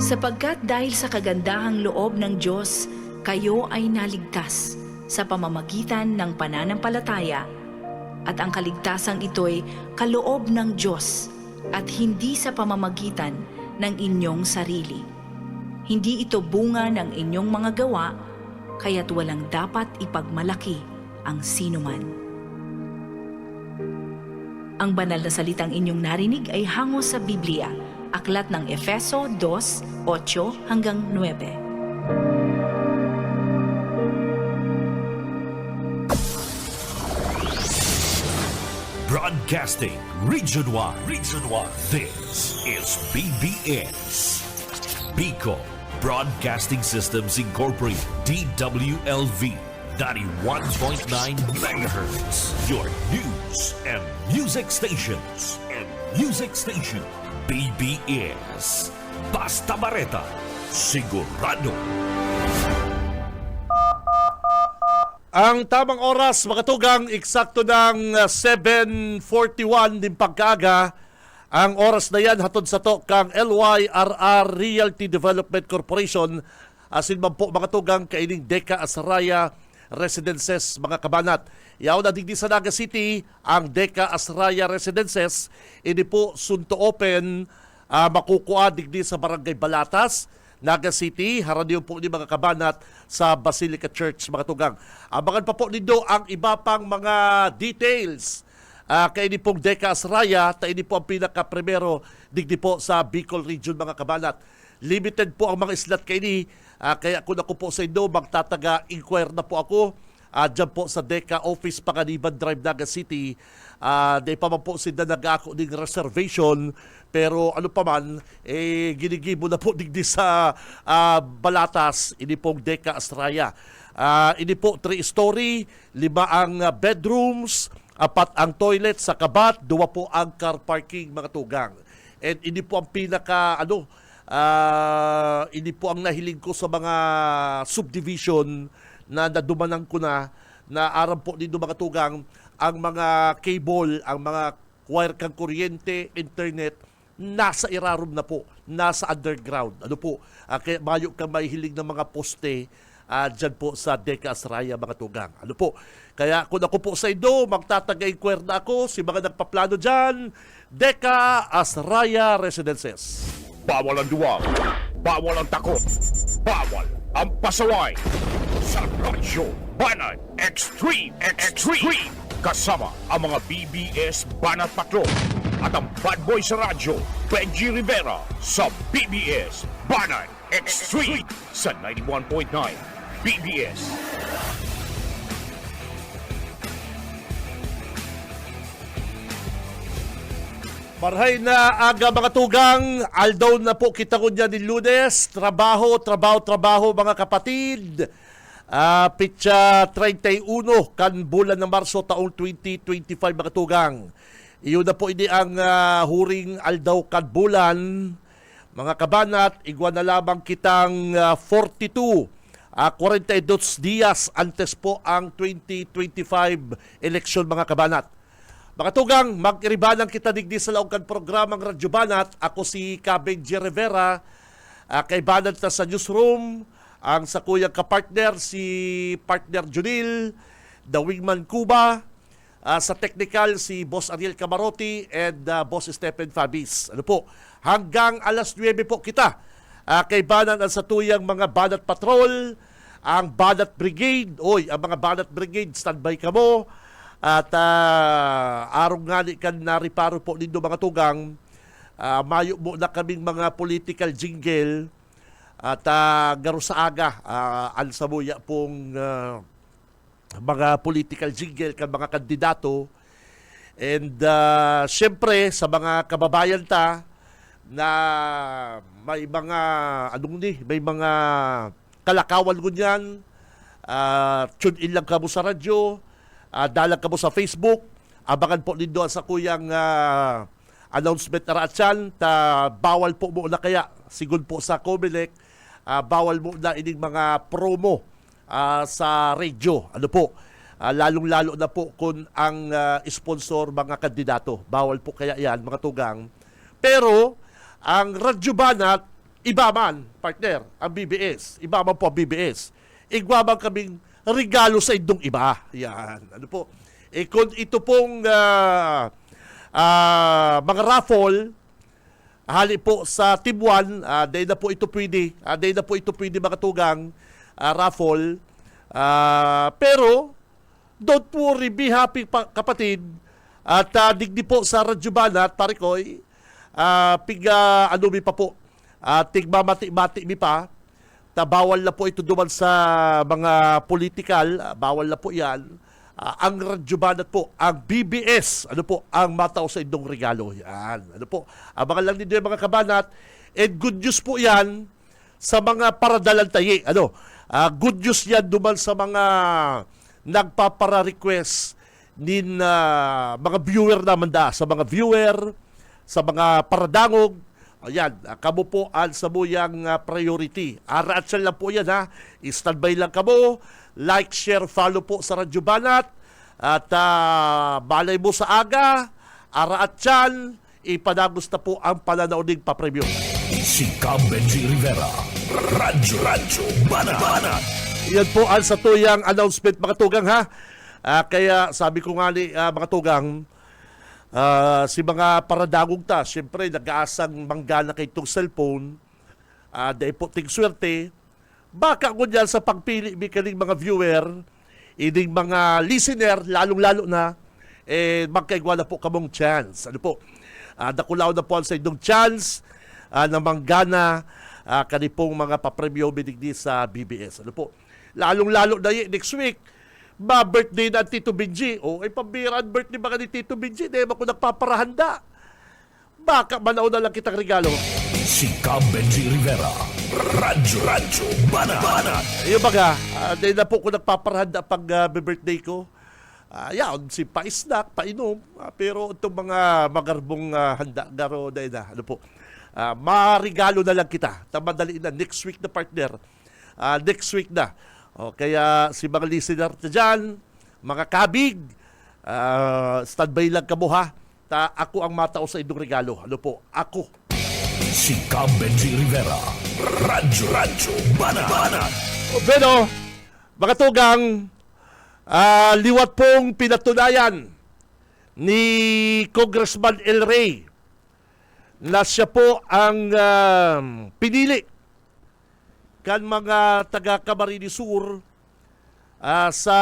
Sapagkat dahil sa kagandahang loob ng Diyos, kayo ay naligtas sa pamamagitan ng pananampalataya, at ang kaligtasang ito'y kaloob ng Diyos at hindi sa pamamagitan ng inyong sarili. Hindi ito bunga ng inyong mga gawa, kaya't walang dapat ipagmalaki ang sinuman. Ang banal na salitang inyong narinig ay hango sa Biblia, aklat ng Efeso 2:8 hanggang 9. Broadcasting Region 1. This is BBS. Bicol Broadcasting Systems Incorporated. DWLV 91.9 MHz. Your news and music stations. BBS. Basta Bareta. Sigurado. Ang tamang oras, mga tugang, eksakto ng 7:41 din pagkaaga. Ang oras na yan, hatod sa to kang LYRR Realty Development Corporation. Asin man po, mga tugang, kaining Deka Asraya Residences, mga kabanat. Yaw na digdi sa Naga City, ang Deka Asraya Residences. Ini po sunto open, makukuha digdi sa Barangay Balatas, Naga City, haraniyo po ni mga kabanat sa Basilica Church, mga tugang. Abangan pa po nindo ang iba pang mga details. Kaya ini pong Deka Asraya, ta ini po ang pinaka-primero digdi po sa Bicol Region, mga kabanat. Limited po ang mga islat kaya ini, kaya kung ako po sa indo, magtataga-inquire na po ako. Diyan po sa Deka Office, Panganiban Drive, Naga City. Di pa man po sila nag-ako ng reservation, pero ano pa man, ginigibo na po digdi sa Balatas, ini pong Deka Asraya. Ini po 3-story, 5 ang bedrooms, 4 ang toilet sa kabat, 2 po ang car parking, mga tugang. And ini po ang ini po ang nahiling ko sa mga subdivision na nadumanan ko na aram po dito, mga tugang, ang mga cable, ang mga wire kang kuryente, internet, nasa irarum na po, nasa underground. Ano po, kaya mayo kang mahihiling ng mga poste dyan po sa Deka Asraya, mga tugang. Ano po, kaya kung ako po sa indo, magtatag-inquire na ako, si mga nagpaplano dyan, Deka Asraya Residences. Bawal ang duwag, bawal ang takot, bawal ang pasaway. Sa Radyo Banat Extreme. Kasama ang mga BBS Banat Patrol at ang bad boy sa radyo, Benji Rivera, sa BBS Banat Extreme sa 91.9 BBS. Marhay na aga, mga tugang, aldaw na po kita ko niya ni Lunes, trabaho, mga kapatid. Pitsa 31 kan bulan ng Marso taong 2025, mga tugang. Iyon na po ini ang huring aldaw kan bulan, mga kabanat. Igwan na lamang kitang 42 dias antes po ang 2025 election, mga kabanat. Mga tugang, mag-iribanan kita digdi sa laongkan programang Radyo Banat. Ako si Benji Rivera, kay Banat na sa newsroom. Ang sa kuyang kapartner, si partner Junil, the Wingman Cuba. Sa technical, si Boss Ariel Camarotti and Boss Stephen Fabis. Ano po, hanggang alas 9 po kita. Kay Banat ang sa tuyang mga Banat Patrol, ang Banat Brigade. Ang mga Banat Brigade, standby ka mo. At arong nga ni kan nariparo po nindo, mga tugang, mayo mo na kaming mga political jingle at garo sa aga ansamuya pong mga political jingle kan mga kandidato. And syempre sa mga kababayan ta na may mga may mga kalakawan gunyan, tune in lang kamo sa radyo, dalag ka mo sa Facebook, abangan po nindo sa kuyang announcement na raatsan, bawal po mo na kaya, sigun po sa Comelec, bawal mo na ining mga promo sa radio. Ano po, lalong-lalo na po kung ang sponsor mga kandidato. Bawal po kaya yan, mga tugang. Pero, ang Radyo Banat, iba man, partner, ang BBS. Iba man po ang BBS. Igwa man kaming regalo sa indong iba. Yan. Ano po? Kung ito pong mga raffle, hali po sa Team 1, dahil na po ito pwede. Dahil na po ito pwede mga tugang raffle. Pero, don't worry, be happy kapatid. At digdi po sa Radyo Banat, Parikoy, ano mi pa po, tigmamati-mati mi pa, bawal na po ito duman sa mga political, bawal na po yan. Ang Radyo Banat po, ang BBS, ano po, ang mataw sa indong regalo. Yan, ano po, abangan lang ninyo yung mga kabanat, and good news po yan sa mga paradalang tayi. Good news yan duman sa mga nagpapara-request nin mga viewer naman sa mga viewer, sa mga paradangog. Ayan, kamo po ang samuyang priority. Araat siya lang po yan ha. I-standby lang kamo. Like, share, follow po sa Radyo Banat. At balay mo sa aga. Araat yan. Ipanagos na po ang pananaoning papremyo. Si Benji Rivera, Radyo Banat. Yan po ang sa tuyang announcement mga tugang ha. Kaya sabi ko nga ni mga tugang, si mga paradagong ta, siyempre nag-aasang manggana kay itong cellphone, dahil po ting swerte, baka ko dyan sa pagpili kaning mga viewer, ining mga listener, lalong-lalo na, magkaigwa na po kamong chance. Ano po? Nakulaw na po sa inyong chance na manggana kanipong mga papremyo binigdi sa BBS. Ano po? Lalong-lalo na next week, birthday na Tito Benji. Pambiraan birthday ba ka ni Tito Benji? Di ba ko nagpaparahanda? Baka manaw na lang kitang regalo. Si Benji Rivera, Radyo Banat. Yung baga, dahil na po ko nagpaparahanda pag birthday ko. Yan, si pa-snack, pa-inom. Pero itong mga magarbong handa, garo dahil na, ano po, marigalo na lang kita. Tamadali na, next week na partner. Next week na. Kaya si mga listener na dyan, mga kabig, standby lang kamo ha. Ako ang matao sa inyong regalo. Ano po? Ako. Si Benji Rivera, Radyo Banat. Pero, mga tugang, liwat pong pinatunayan ni Congressman El Rey na siya po ang pinili kan mga taga Camarines Sur sa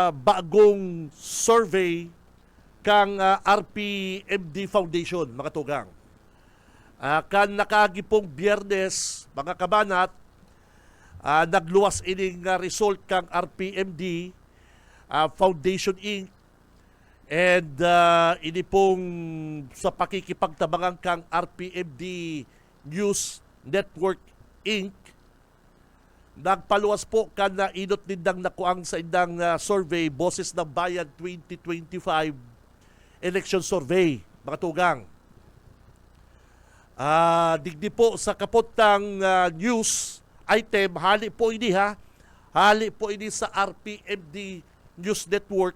bagong survey kang RPMD Foundation, mga tugang. Kan nakagipong Biyernes, mga kabanat, nagluwas ining result kang RPMD Foundation Inc. And ini pong sa pakikipagtabangan kang RPMD News Network Inc. Nagpaluwas po kan na inot nindang nakuang sa indang survey, Boses ng Bayan 2025 Election Survey, mga tugang. Digdi po sa kapotang news item, hali po ini ha. Hali po ini sa RPMD News Network.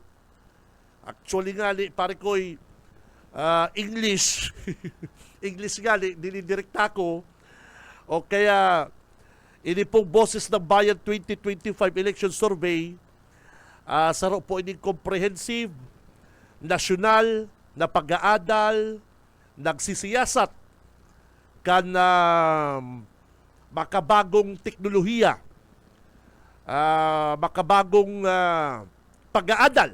Actually nga, pare ko'y English. English nga, dinidirekta ko. O kaya, ini pong Boses ng Bayan 2025 Election Survey, saro po ini comprehensive, nasyonal na pag-aadal, nagsisiyasat kan makabagong teknolohiya, makabagong pag-aadal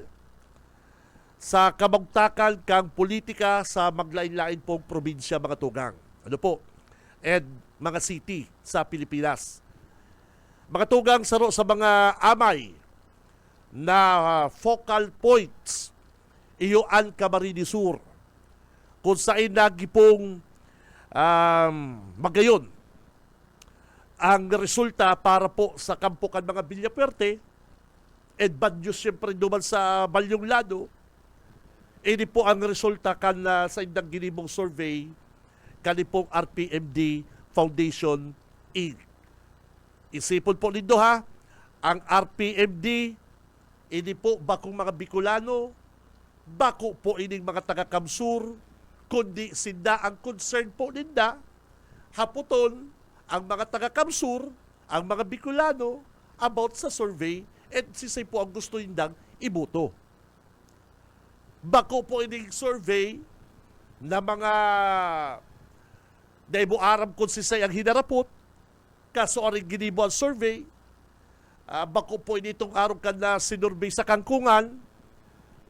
sa kamagtakan kang politika sa maglain-lain pong probinsya, mga tugang. Ano po? And mga city sa Pilipinas. Mga tugang, saro sa mga amay na focal points iyoan Camarines Sur kung saan nagipong magayon ang resulta para po sa kampukan mga Villapuerte and bad news siyempre duman sa Balyong Lado. Ini po ang resulta kan sa indang ginibong survey kanipong RPMD Foundation Inc. Isipon po nindo ha, ang RPMD, ini po bakong mga Bicolano, bako po ining mga taga-Kamsur, kundi sinda ang concern po ninda, haputon, ang mga taga-Kamsur, ang mga Bicolano about sa survey at sisay po ang gusto nindang iboto. Bako po ining survey na mga dahil mo aram kung sisay ang hinarapot, kaso aring ginibo ang survey, bako po initong araw ka na sinurbay sa kangkungan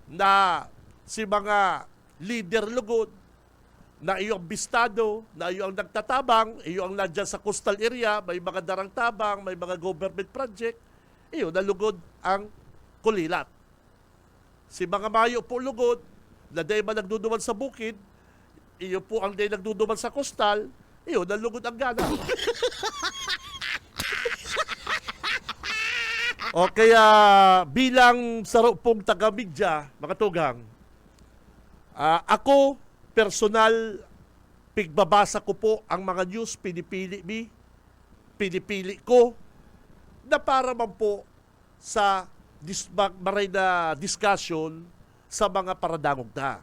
na si mga leader lugod, na iyo ang bistado, na iyo ang nagtatabang, iyo ang nandyan sa coastal area, may mga darang tabang, may mga government project, iyo nalugod ang kulilat. Si mga mayo po lugod, na dahil man nagduduman sa bukid, iyo po ang dahil nagduduman sa coastal, iyo nalugod ang gana. O kaya bilang saro pong taga-media, mga tugang, ako, personal, pigbabasa ko po ang mga news, pinipili ko, na para man po sa maray na discussion sa mga paradangog ta.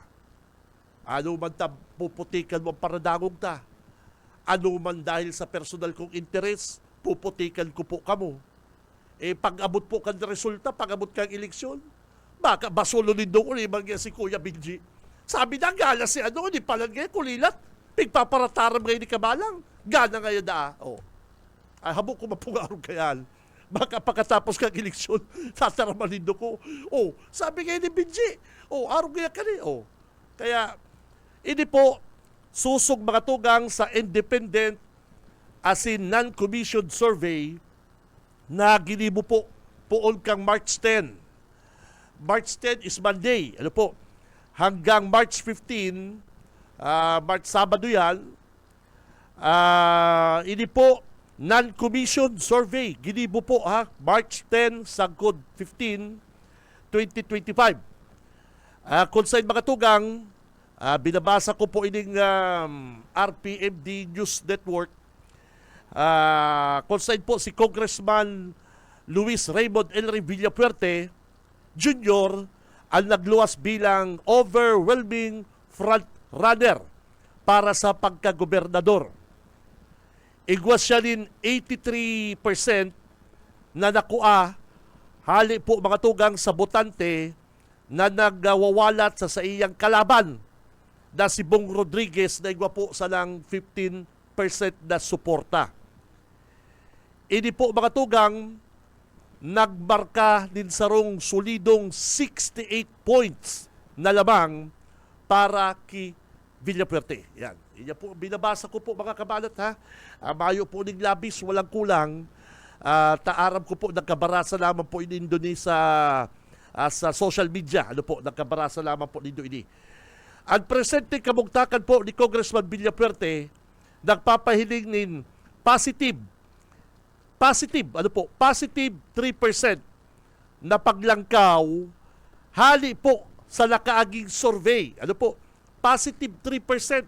Ano man ta puputikan mo ang paradangog ta. Ano man dahil sa personal kong interes, puputikan ko po kamo. Pag-abot po kan resulta, pag-abot kang eleksyon, baka basulunin doon ko si Kuya Benji. Sabi na gala si di pala ngayon kulilat. Pigpaparataram ngayon ni Kamalang. Gana ngayon da. Habok ko mapungarong kayan. Baka pagkatapos kang eleksyon, tataramanin ko. Sabi ngayon ni Benji. Araw ngayon ka rin. Kaya, hindi po susog mga tugang sa independent as in non-commissioned survey na ginibo po poon kang March 10. March 10 is Monday. Ano po? Hanggang March 15, March Sabado yan, ini po non-commissioned survey. Ginibo po March 10, Sagod 15, 2025. Kung saan mga tugang, binabasa ko po ining RPMD News Network. Kung saan po si Congressman Luis Raymond L. Villapuerte Jr. ang nagluwas bilang overwhelming front runner para sa pagkagobernador. Igwas siya din 83% na nakuha hali po mga tugang sa botante na nagwawalat sa iyang kalaban na si Bong Rodriguez na igwa po sa lang 15% na suporta. Ini po mga tugang nagmarka din sarong solidong 68 points na lamang para kay Villapuerte. Yan. Yan po, binabasa ko po mga kabalat mayo po ning labis, walang kulang. Taaram ko po, nagkabarasa lamang po in Indonesia sa social media. Ano po, nagkabarasa lamang po nindo ini. Ang presente kamugtakan po ni Congressman Villapuerte, nagpapahiling nin positive 3% na paglangkaw hali po sa nakaaging survey. Ano po? Positive 3%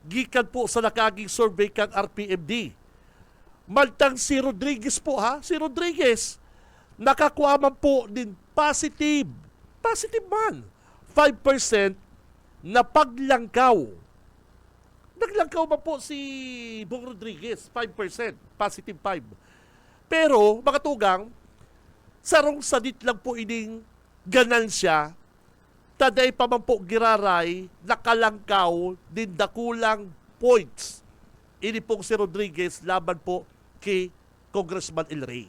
gikan po sa nakaaging survey kang RPMD. Maltang si Rodriguez po si Rodriguez nakakuha man po din positive man 5% na paglangkaw. Naglangkaw ba po si Bong Rodriguez? 5%. Positive 5. Pero, mga tugang, sarong sadit lang po ining ganansya, taday pa man po giraray, nakalangkaw din dakulang points. Ini pong si Rodriguez laban po kay Congressman El Rey.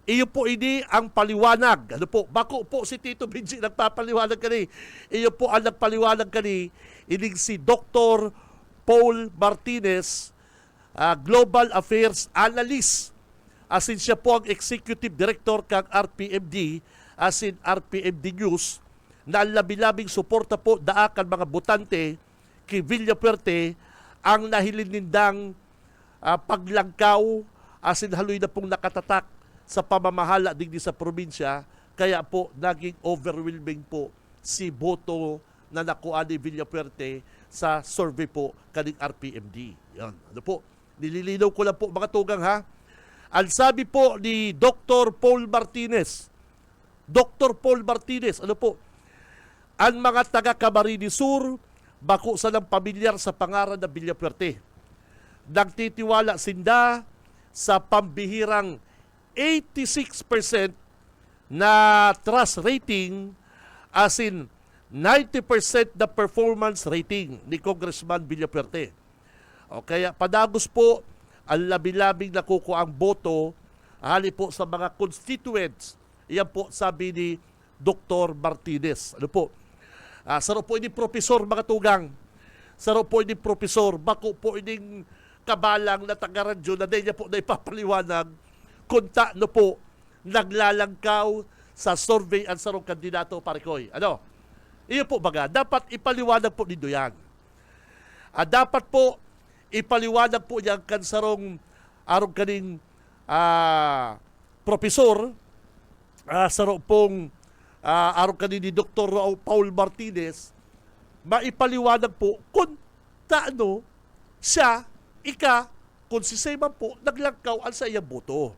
Iyo po ini ang paliwanag. Ano po? Bako po si Tito Benji nagpapaliwanag kani. Iyo po ang nagpaliwanag kani. Ining si Dr. Paul Martinez, Global Affairs Analyst. As in siya po ang Executive Director kang RPMD, as in RPMD News, na labi-labing suporta po daakan mga botante kay Villapuerte ang nahilinindang paglangkaw, as in haloy na pong nakatatak sa pamamahala digdi sa probinsya, kaya po naging overwhelming po si boto na nakuha ni Villapuerte sa survey po kaning RPMD. Yan. Ano po? Nililinaw ko lang po mga tugang Ang sabi po ni Dr. Paul Martinez, ano po? Ang mga taga Camarines Sur, bako sa ng pamilyar sa pangaran na Villapuerte. nagtitiwala sinda sa pambihirang 86% na trust rating, as in 90% na performance rating ni Congressman Villafuerte. O kaya padagos po ang labi-labing nakukuha ang boto hali po sa mga constituents. Iyan po sabi ni Dr. Martinez. Ano po? Saro po ini profesor mga tugang. Saro po ini profesor. Bako po ining kabalang na taga-radyo na niya po na ipapaliwanag kung no po naglalangkaw sa survey ang sarong kandidato Parikoy. Ano? Iyo po baga, dapat ipaliwanag po nindo yan. Dapat po ipaliwanag po niya kan sarong arong kaning profesor, sarong pong arong kaning ni Dr. Paul Martinez, maipaliwanag po kung taano siya, kung si Seyman po, naglangkaw ang sa iyang boto.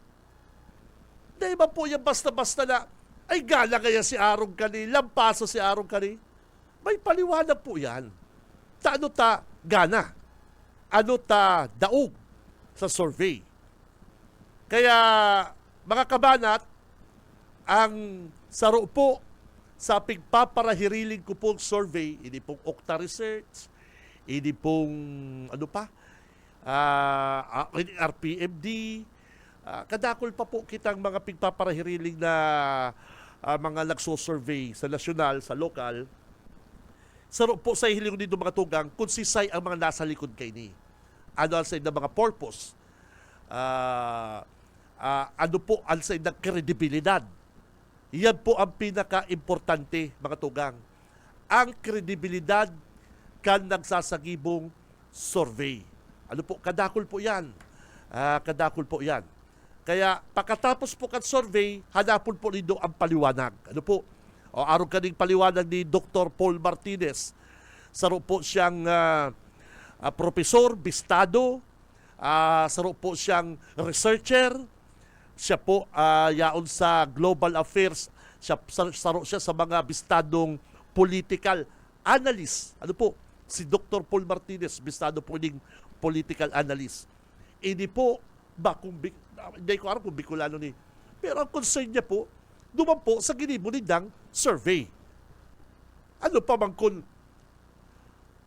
Dahil ba po yan basta-basta na, ay gala kaya si Arong Kani, lampaso si Arong Kani. May paliwanag po yan. Taano ta gana? Ano ta daog sa survey? Kaya, mga kabanat, ang saro po sa pigpaparahiriling ko pong survey, hindi pong Okta Research, hindi pong ano pa, RPMD, kadakol pa po kitang mga pigpaparahiriling na mga nagsosurvey sa nasyonal, sa lokal. Saro po sa hiling dito mga tugang, konsisay ang mga nasa likod kay ni. Ano ang side ng mga purpose? Ano po ang side ng kredibilidad? Yan po ang pinaka-importante mga tugang. Ang kredibilidad kan nagsasagibong survey. Ano po? Kadakol po yan. Kadakol po yan. Kaya pagkatapos po kan survey, hanapon po nindo ang paliwanag. Ano po? O araw kaning paliwanag ni Dr. Paul Martinez. Saro po siyang profesor, bistado. Saro po siyang researcher. Siya po yaon sa global affairs. Saro siya sa mga bistadong political analyst. Ano po? Si Dr. Paul Martinez, bistado po ning political analyst. Hindi po ba kung hindi ko alam kung Bicolano ni. Pero ang concern niya po, duman po sa ginibo nindang survey. Ano pa man kung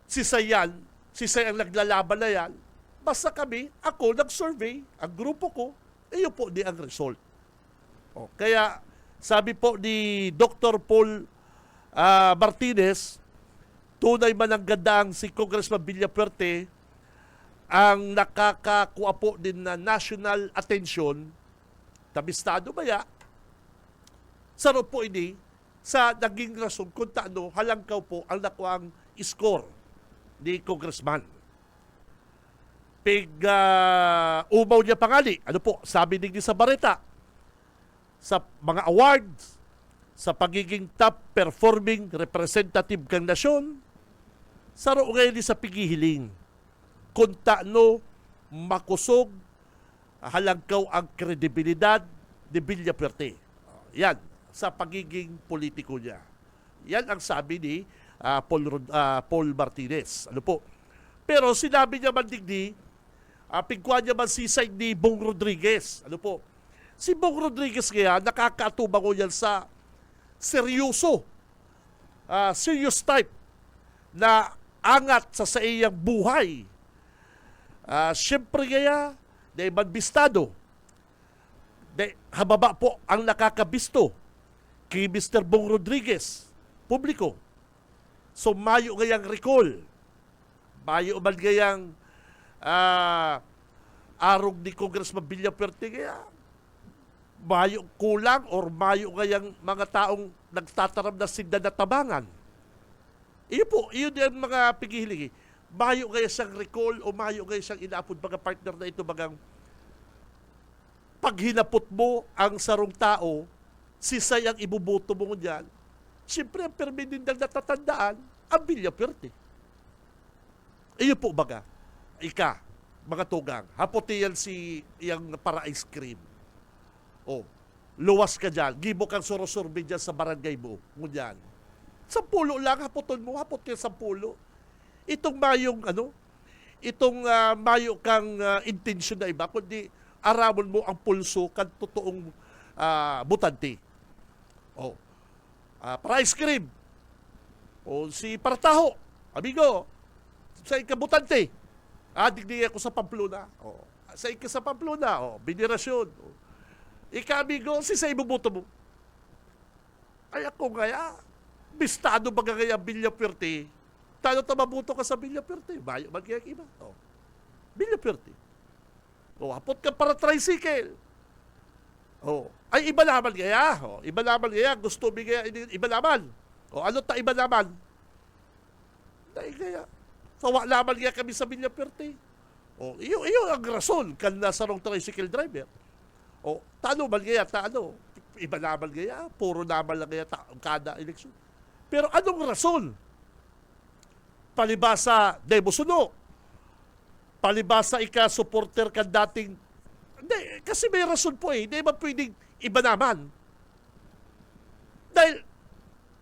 si Sayan ang naglalaban na yan, basta kami, ako nag-survey, ang grupo ko, iyo po di ang result. Kaya sabi po ni Dr. Paul Martinez, tunay man ang gandang si Congressman Villafuerte ang nakakakuha po din na national attention, tabistado ba ya? Saro po ini sa naging rason kung taano halangkaw po ang nakuang score ni Congressman. Umaw niya pangali. Ano po? Sabi ni sa Bareta, sa mga awards, sa pagiging top performing representative kang nasyon, saro ngayon sa pigihiling. Kung taano makusog, halangkaw ang kredibilidad ni Villafuerte. Yan, sa pagiging politiko niya. Yan ang sabi ni Paul Martinez. Ano po? Pero sinabi niya man digdi, pigkuhan niya man sisay ni Bong Rodriguez. Ano po? Si Bong Rodriguez kaya nakakatubang ko yan sa seryoso, serious type na angat sa iyang buhay. Siyempre kaya, na ibang bistado, hababa po ang nakakabisto kay Mr. Bong Rodriguez, publiko. So mayo gayang recall, mayo man gayang arog ni Congressman Villafuerte kaya mayo kulang or mayo gayang mga taong nagtataram na sinda na tabangan. Iyo po, iyon yung mga pigihiling. Mayo gaya siyang recall o mayo gaya siyang inaapod mga partner na ito bagang pag hinapot mo ang sarong tao, sisay ang ibuboto mo niyan, siyempre ang permanentang natatandaan, ang Villafuerte. Iyo po baga, mga tugang, haputi yan si iyang para ice cream. Luwas ka dyan, gibo kang sorosorbe dyan sa barangay mo, ngunyan. 10 lang, haputon mo, hapot kayo 10. Itong mayong, itong mayo kang intensyon na iba, kundi aramon mo ang pulso kan totoong butante. Oh. Para ice cream. O si Partaho, amigo, sa ikabutante. Digdi ako sa Pamplona. O, sa sa Pamplona, binirasyon. Ika-amigo, si sa ibubuto mo. Ay ako kaya, bistado ba kaya Villaperte? Tano mabuto ka sa Villaperte? Bayo man kaya iba. Villaperte. Hapot ka para tricycle. Ay iba naman kaya. Iba naman kaya. Gusto mo kaya iba naman. Ano ta iba naman? Dahil kaya. Sawa naman kaya kami sa Villaperte. Iyo ang rason kan nasa rong tricycle driver. Tano man kaya, tano. Iba naman kaya. Puro naman lang kaya kada eleksyon. Pero anong rason? Palibasa, di mo suno. Palibasa ika-supporter ka dating. Hindi, kasi may rason po eh. Hindi ba pwedeng iba naman? Dahil,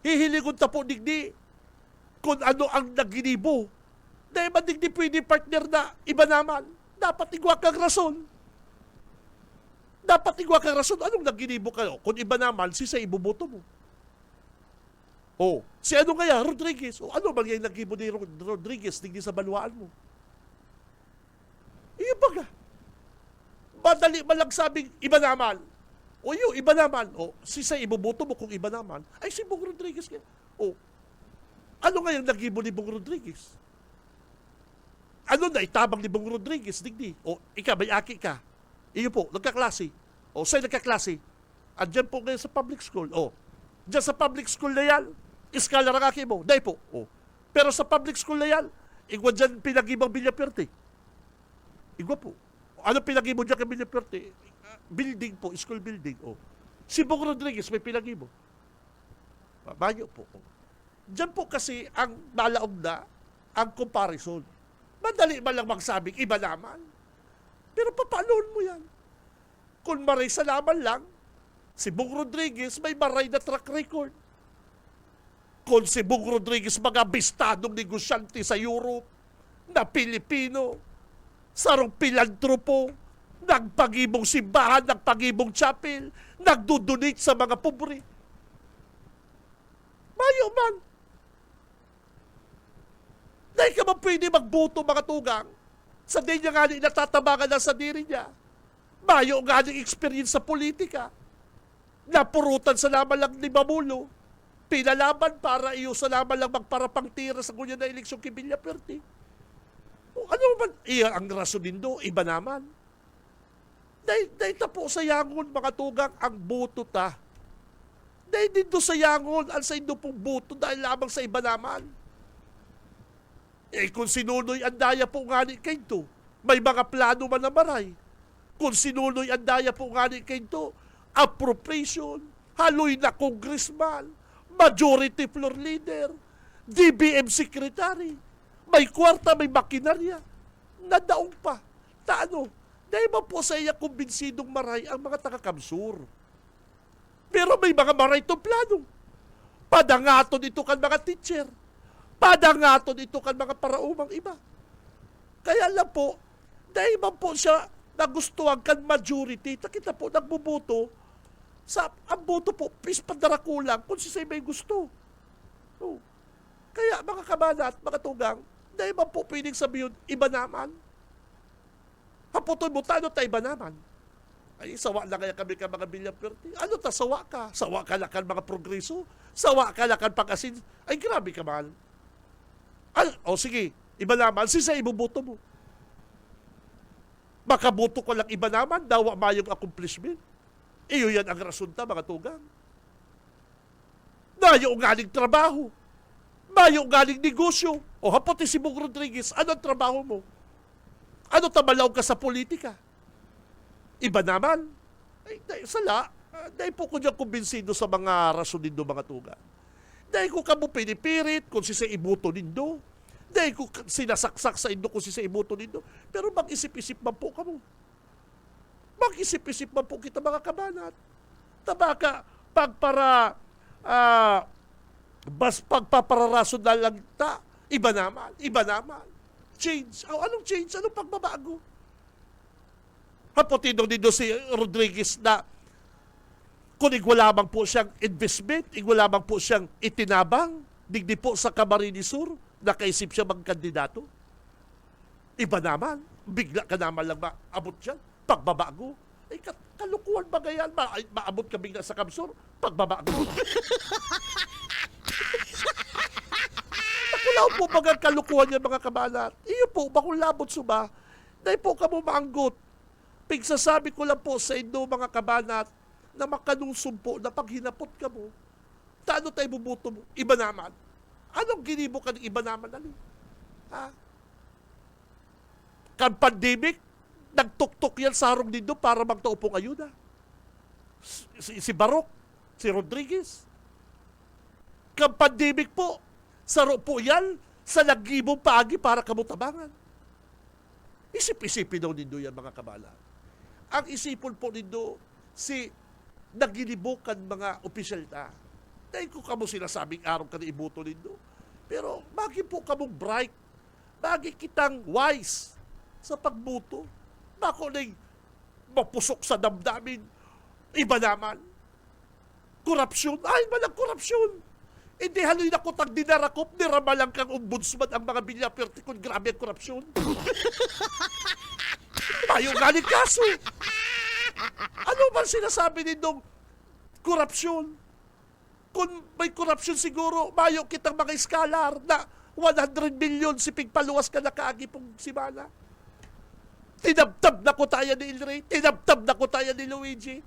hihiligon ta po digdi kung ano ang naginibo. Dahil ba digdi pwede partner na iba naman? Dapat igwa kang rason. Dapat igwa kang rason. Anong naginibo kayo? Kung iba naman, si sa ibuboto mo. Si ano kaya? Rodriguez. Ano ba yung nagibo ni Rodriguez digdi sa banwaan mo? Iyo baga. Madali malang sabing iba naman. Yung iba naman. Si sa ibuboto mo kung iba naman. Ay si Bong Rodriguez. Ano nga yung nagibo ni Bong Rodriguez? Ano na itabang ni Bong Rodriguez? Digdi. Ika, may aki ka. Iyo po, nagkaklase. Sa'yo nagkaklase. Andyan po ngayon sa public school. Diyan sa public school na yan, iskala ng aki mo. Dahil po. Pero sa public school na yan, igwa dyan pinag-ibang Villaperte. Igwa po. Ano pinag-ibo dyan kay Villaperte? Building po, school building. Si Bong Rodriguez may pinag-ibo. Bayo po. Diyan po kasi ang nalaog na ang comparison. Madali man lang magsabing iba naman. Pero papaanoon mo yan? Kung maray sa laman lang, si Bong Rodriguez may maray na track record. Kung si Bong Rodriguez mga bistadong negosyante sa Europe, na Pilipino, sarong pilantropo, nagpagibong simbahan, nagpagibong chapel, nagdodonate sa mga pobre. Mayo man. Dahil ka ba pwede magboto mga tugang sa di niya nga natatabangan na sa diri niya. Mayo nga ng experience sa politika. Napurutan sa laman lang ni Mamulo. Pinalaban para iyo sa laman lang magparapang tira sa kunya na eleksyon kay Villaperte. Ano man? Iya ang rason nindo, iba naman. Dahil po sa yangon mga tugang ang boto ta. Dahil dito sa yangon, ang sa indo pong boto dahil lamang sa iba naman. Kung sinunoy ang daya po nga ni kayo, may mga plano man na maray. Kung sinunoy ang daya po nga ni kayo, appropriation, haloy na congressman, majority floor leader, DBM secretary, may kwarta, may makinarya, nadaong pa. Taano? Dahil ba po sa iya kumbinsidong maray ang mga taga-kamsur? Pero may mga maray itong plano. Padangaton ito kan mga teacher. Padangaton ito kan mga paraumang iba. Kaya lang po, dahil ba po siya nagustuhan kan majority, nakita po, nagbuboto, ang boto po, pispadara kulang kung si may gusto. Kaya mga kabanat, mga tugang, dahil ba po pwedeng sabihin, iba naman? Haputon mo, tayo iba naman? Ay, sawa na kaya kami ka mga Villaperte. Ano ta, sawa ka? Sawa ka lang kan mga progreso? Sawa ka lang kan pag-asin? Ay, grabe ka man. Sige, iba naman. Sisa ibuboto mo. Makaboto ko lang iba naman, dawa mayong accomplishment. Iyo yan ang rason ta, mga tugang. Mayo galing trabaho. Mayo galing negosyo. Hapote si Bong Rodriguez, ano ang trabaho mo? Ano tamalaw ka sa politika? Iba naman. Sala, dahil po ko dyan kumbinsido sa mga rason nindo, mga tugang. Dahil ko kamo pinipirit kung si sa ibuto nindo. Dahil ko sinasaksak sa indo kung si sa ibuto nindo. Pero mag-isip-isip man po kamo. Mag-isip-isip man po kita, mga kabanat. Tabaka, pagpapararason na lang ta, iba naman. change. Anong change? Anong pagbabago? Hapotino dito si Rodriguez na kung igwa lamang po siyang investment, igwa lamang po siyang itinabang, digdi po sa Camarines Sur, nakaisip siya magkandidato. Iba naman, bigla ka naman lang maabot siya, pagbabago. Ay, kalukuhan ba ganyan? Maabot ka bigla sa Kamsur, pagbabago. Nakulaw po bagang kalukuhan niya mga kabalat. Iyo po, bakong labot suba, dahil po ka mo maanggot. Pigsasabi ko lang po sa inyo mga kabanat na makanusum po na pag hinapot ka mo, taano tayo bubuto mo? Iba naman. Anong ginibo ka ng iba naman? Ano? Ha? Kan pandemic, nagtuktok yan sa harong nindo para magtaupong ayuda. Si Barok, si Rodriguez. Kan pandemic po, saro po yan sa nagibong paagi para kamutabangan. Isip-isipin daw nindo yan mga kabala. Ang isipon po nindo si nagilibukan mga opisyal na. Dahil ko kamo sinasabing araw ka na ibuto nindo. Pero bagi po kamong bright, bagi kitang wise sa pagbuto. Bako nang mapusok sa damdamin, iba naman. Korupsyon, ay malang korupsyon. Hindi haloy na ko tag dinarakop, niramalang kang ombudsman ang mga bilyaperte kung grabe ang korupsyon. Tayo galing kaso. Ano ba sinasabi nindong korupsyon? Kung may korupsyon siguro, mayo kitang mga iskalar na 100 million si pigpaluwas ka na kaagi pong simana. Tinabtab na ko tayo ni Ilray, tinabtab na ko tayo ni Luigi.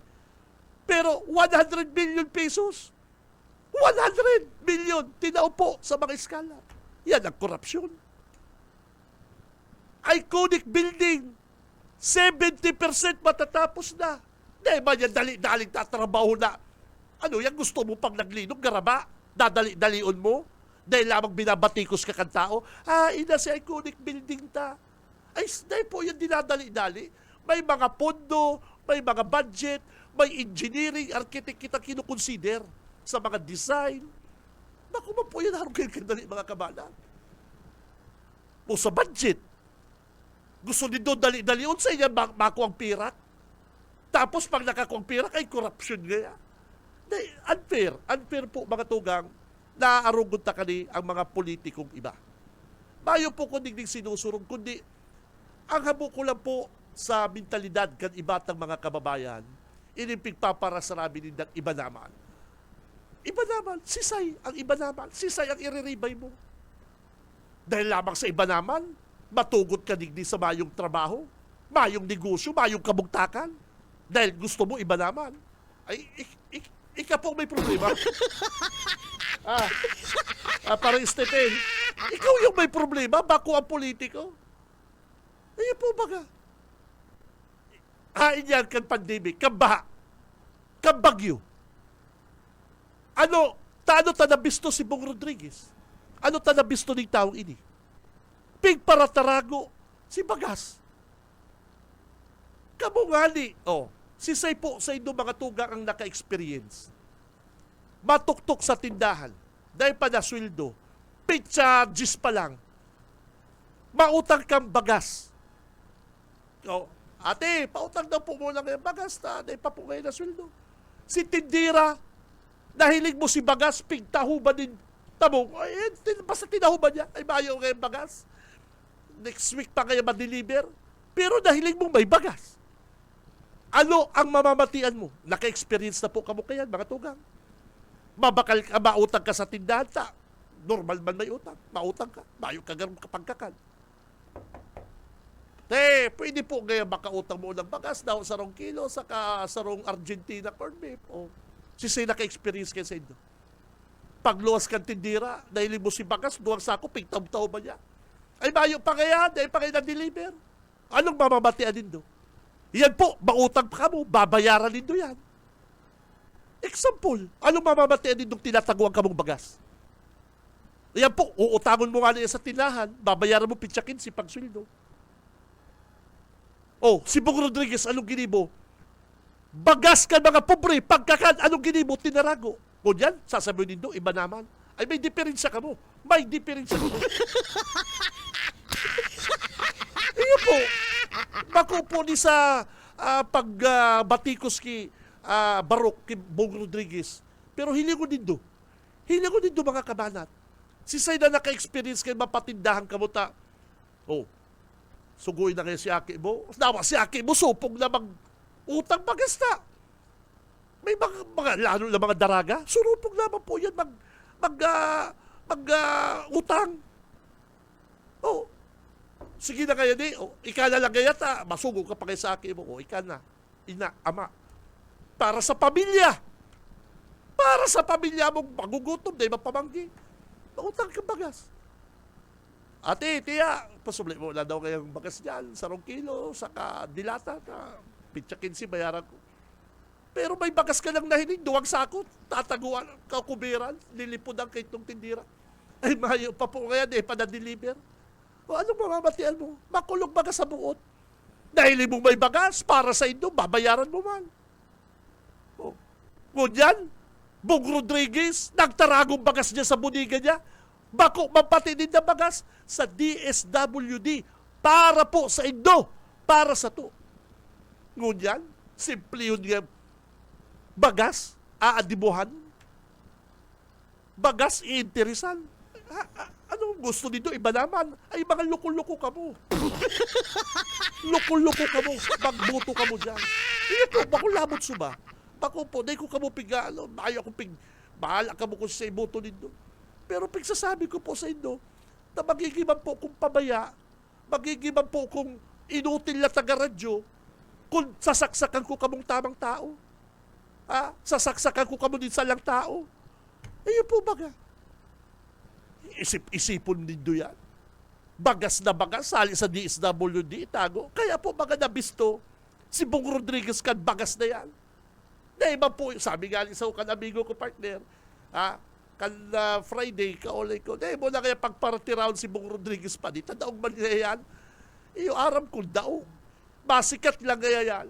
Pero 100 million pesos, 100 million tinaupo sa mga iskala. Yan ang korupsyon. Iconic building, 70% matatapos na. Dahil ba yan dali-daling tatrabaho na? Ano yan, gusto mo pang naglinog, garaba? Dadali-dalion mo? Dahil lamang binabatikos ka kang tao? Ina si iconic building ta. Ay, dahil po yan dinadali-dali. May mga pondo, may mga budget, may engineering, architect kita kinukonsider sa mga design. Naku mo po yan, harong kayo kandali mga kabala. O sa budget, gusto nito dali-dalion sa inyo, mako ang pirak. Tapos pag nakakuang pirak, ay corruption gaya. Unfair. Unfair po mga tugang, naaarugon ta kani ang mga politikong iba. Bayo po ko digdig sinusurong, kundi ang habo ko lang po sa mentalidad kan ibatang mga kababayan, inimpigpaparasarabi nindang iba naman. Iba naman, sisay ang iba naman, sisay ang iriribay mo. Dahil lamang sa iba naman, matugot ka digdi sa mayong trabaho, mayong negosyo, mayong kabugtakan. Dahil gusto mo iba naman. Ay, ikaw po may problema. Parang Stephen, ikaw yung may problema, bako ang politiko. Ay, po baga. Hain yan kan pandemic, kan baha, kan bagyo. Ano tanabisto si Bong Rodriguez? Ano tanabisto ng taong ini? Pigparatarago si Bagas. Kamungani, sisay po sa inyo mga tugang ang naka-experience. Matuktok sa tindahan, dahil pa na sweldo, picharges pa lang, mautang kang bagas. Ate, pautang daw po muna ngayon bagas, dahil pa po ngayon na sweldo. Si tindira, nahilig mo si bagas, pigtahuban din tamong, basta tinahuban niya, ay mayo ngayon bagas. Next week pa kayo ma-deliver, pero nahilig mo may bagas. Ano ang mamamatian mo? Naka-experience na po kamo kayan, mga tugang. Mabakal ka, mautang ka sa tindahan ta. Normal man may utang. Mautang ka. Mayo ka ganun kapagkakan. Pwede po ngayon makautang mo ng bagas daw sa 2 kilo sa sarong Argentina corn beef. Sisay naka-experience kayo sa inyo. Pagluwas kang tindira, dahil mo si bagas, 2 sako, pigtaw-taw ba niya? Ay mayo pa kaya, dahil pa kayo na-deliver. Anong mamamatian din do? Yan po, mautang pa ka mo, babayaran din do yan. Example, anong mamamatian din nung tinataguan ka mong bagas? Yan po, uutangon mo nga niya sa tinahan, babayaran mo pitsakin si pagsweldo. Si Bong Rodriguez, anong ginibo? Bagas ka mga pobre, pagkakan, anong ginibo? Tinarago. Kung yan, sasabihin din do, iba naman. Ay, may diferensya ka mo. May diferensya ka mo. Bako po ni sa pagbatikos ki Barok, ki Bong Rodriguez. Pero hilingon din do. Hilingon din do mga kabanat. Si Say na naka-experience kay mapatindahan kamuta. Oh, sugoy na kayo si Aki mo. Nawa si Aki mo, supong na mag-utang magasta. May mga lalo na mga daraga, surupong naman po yan utang. Oh, sige na kaya di. Oh, ika na lang kaya masugo ka pa kay sa Aki mo. Oh, ika na. Ina, ama. Para sa pamilya. Para sa pamilya mong magugutom dahil mapamanggi. Mautang ka bagas. Ate, tiya, pasubli mo na daw kayang bagas dyan, 1 kilo, saka dilata, pitsa 15, bayaran ko. Pero may bagas ka lang nahinig, 2 sako, tataguan, kakubiran, lilipudan kay itong tindira. Ay, mayo pa po kaya, panadeliver. O anong mamamatian mo? Makulog bagas sa buot. Dahil mo may bagas, para sa inyo, babayaran mo man. O, ngunyan, Bong Rodriguez, nagtaragong bagas niya sa buniga niya. Bako mapatinin na bagas sa DSWD para po sa Indo, para sa to. Ngunyan, simple yun nga, bagas, aadibuhan, bagas, iinteresan. Anong gusto nito? Iba naman. Ay, mga loko-loko ka mo. Loko-loko ka mo. Magboto ka mo dyan. Hindi po, bako labot suba. Bako po, dahil ko ka mo pigalo. Ayaw ko bahala ka mo kung sa iboto nito. Pero pagsasabi ko po sa inyo, na magigiban po kung pabaya, magigiban po kung inutil na taga-radyo, kung sasaksakan ko kamong tamang tao. Sasaksakan ko kamo din sa lang tao. Ayun po baga. Isipon din do yan. Bagas na bagas, sali sa DSWD, itago. Kaya po baga nabisto, si Bong Rodriguez kan bagas na yan. Na iba po, sabi nga sa kan amigo ko partner, kan Friday, kaulay ko, na mo na kaya pagparati round si Bong Rodriguez pa dito, daong man kaya yan. Iyo aram ko daong. Basikat lang kaya yan.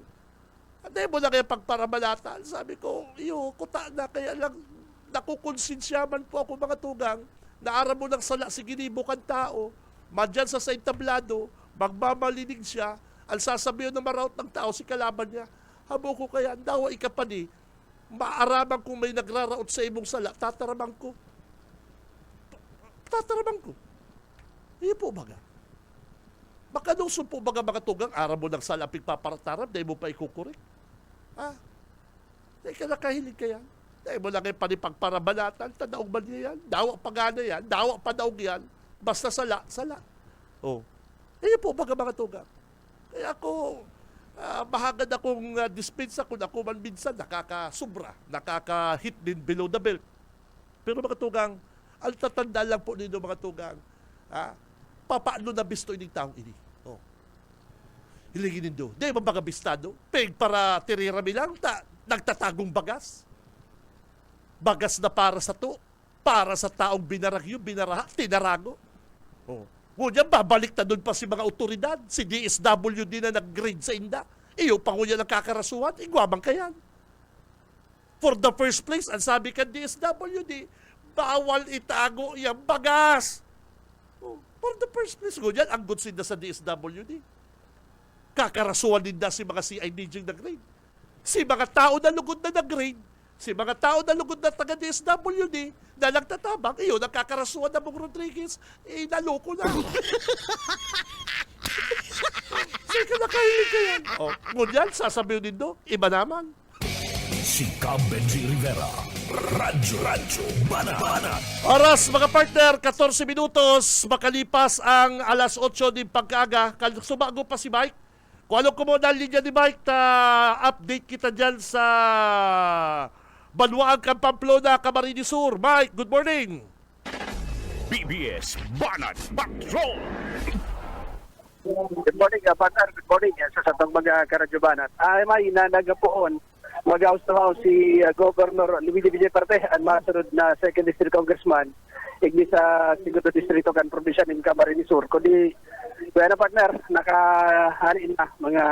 Na mo na kaya pagparamalatan. Sabi ko, iyo, kuta na kaya lang nakukonsensyaman po ako mga tugang na aram mo ng sala si ginibukan tao, madyan sa tablado, magmamalinig siya, ang sasabihin na maraut ng tao si kalaban niya. Habo ko kaya, dawa ikapani, maaraman kung may nagraraot sa imong sala, tataramang ko. Tataramang ko. Iyo po baga. Makanusong po baga mga tugang, aram mo ng sala pigpaparataram, dahil mo pa ikukurik. Dahil ka nakahilig ka yan. Dahil mo lang kayo panipagparabalatan, tadaog ba niya yan? Dawa pa gana yan, dawa pa daog yan. Basta sala, sala. Oh. Iyo po baga mga tugang. Kaya ako, mahagad akong dispensa kung ako man minsan nakakasubra, nakaka-hit din below the belt. Pero mga tugang, ang tatanda lang po nito mga tugang, papaano na bisto ining taong ini? Oh. Hilingin nindo. Di ba mga bistado? Peg para tirirami lang, nagtatagong bagas. Bagas na para sa to, para sa taong binaragyo, binaraha, tinarago. Oh. Ngunyan, babalik na doon pa si mga otoridad, si DSWD na nag-grade sa inda. Iyo, pangunya ng kakarasuhan, igwabang kayan. For the first place, ang sabi ka DSWD, bawal itago yung bagas. Oh, for the first place, ngunyan, ang good sinda sa DSWD. Kakarasuhan din na si mga CIDG nag-grade. Si mga tao na lugod na nag-grade, si mga tao na lugod na taga-DSWD na nagtatabang, iyo, nagkakarasuhan na Bong Rodriguez, naloko na. Sige ka nakahilig ka yan. O, ngunyan, sasabihin din do, iba naman. Si Cam Benji Rivera, Radyo Banat. Oras, mga partner, 14 minutos, makalipas ang alas 8 din pagkaga. Sumago pa si Mike. Kung ano ko muna ang linya ni Mike, update kita dyan sa Banwaan Camp Pamplona, Camarines Sur. Mike, good morning. BBS Banat Patrol! Good morning, partner. Good morning sa Santang mga Karadyo Banat. May nanagapoon mag-house to house si Governor Luigi Villaparte at masunod na 2nd District Congressman igni sa 2nd Distrito kan probinsya ng Camarines Sur. Kundi, kaya na partner, nakahanin na mga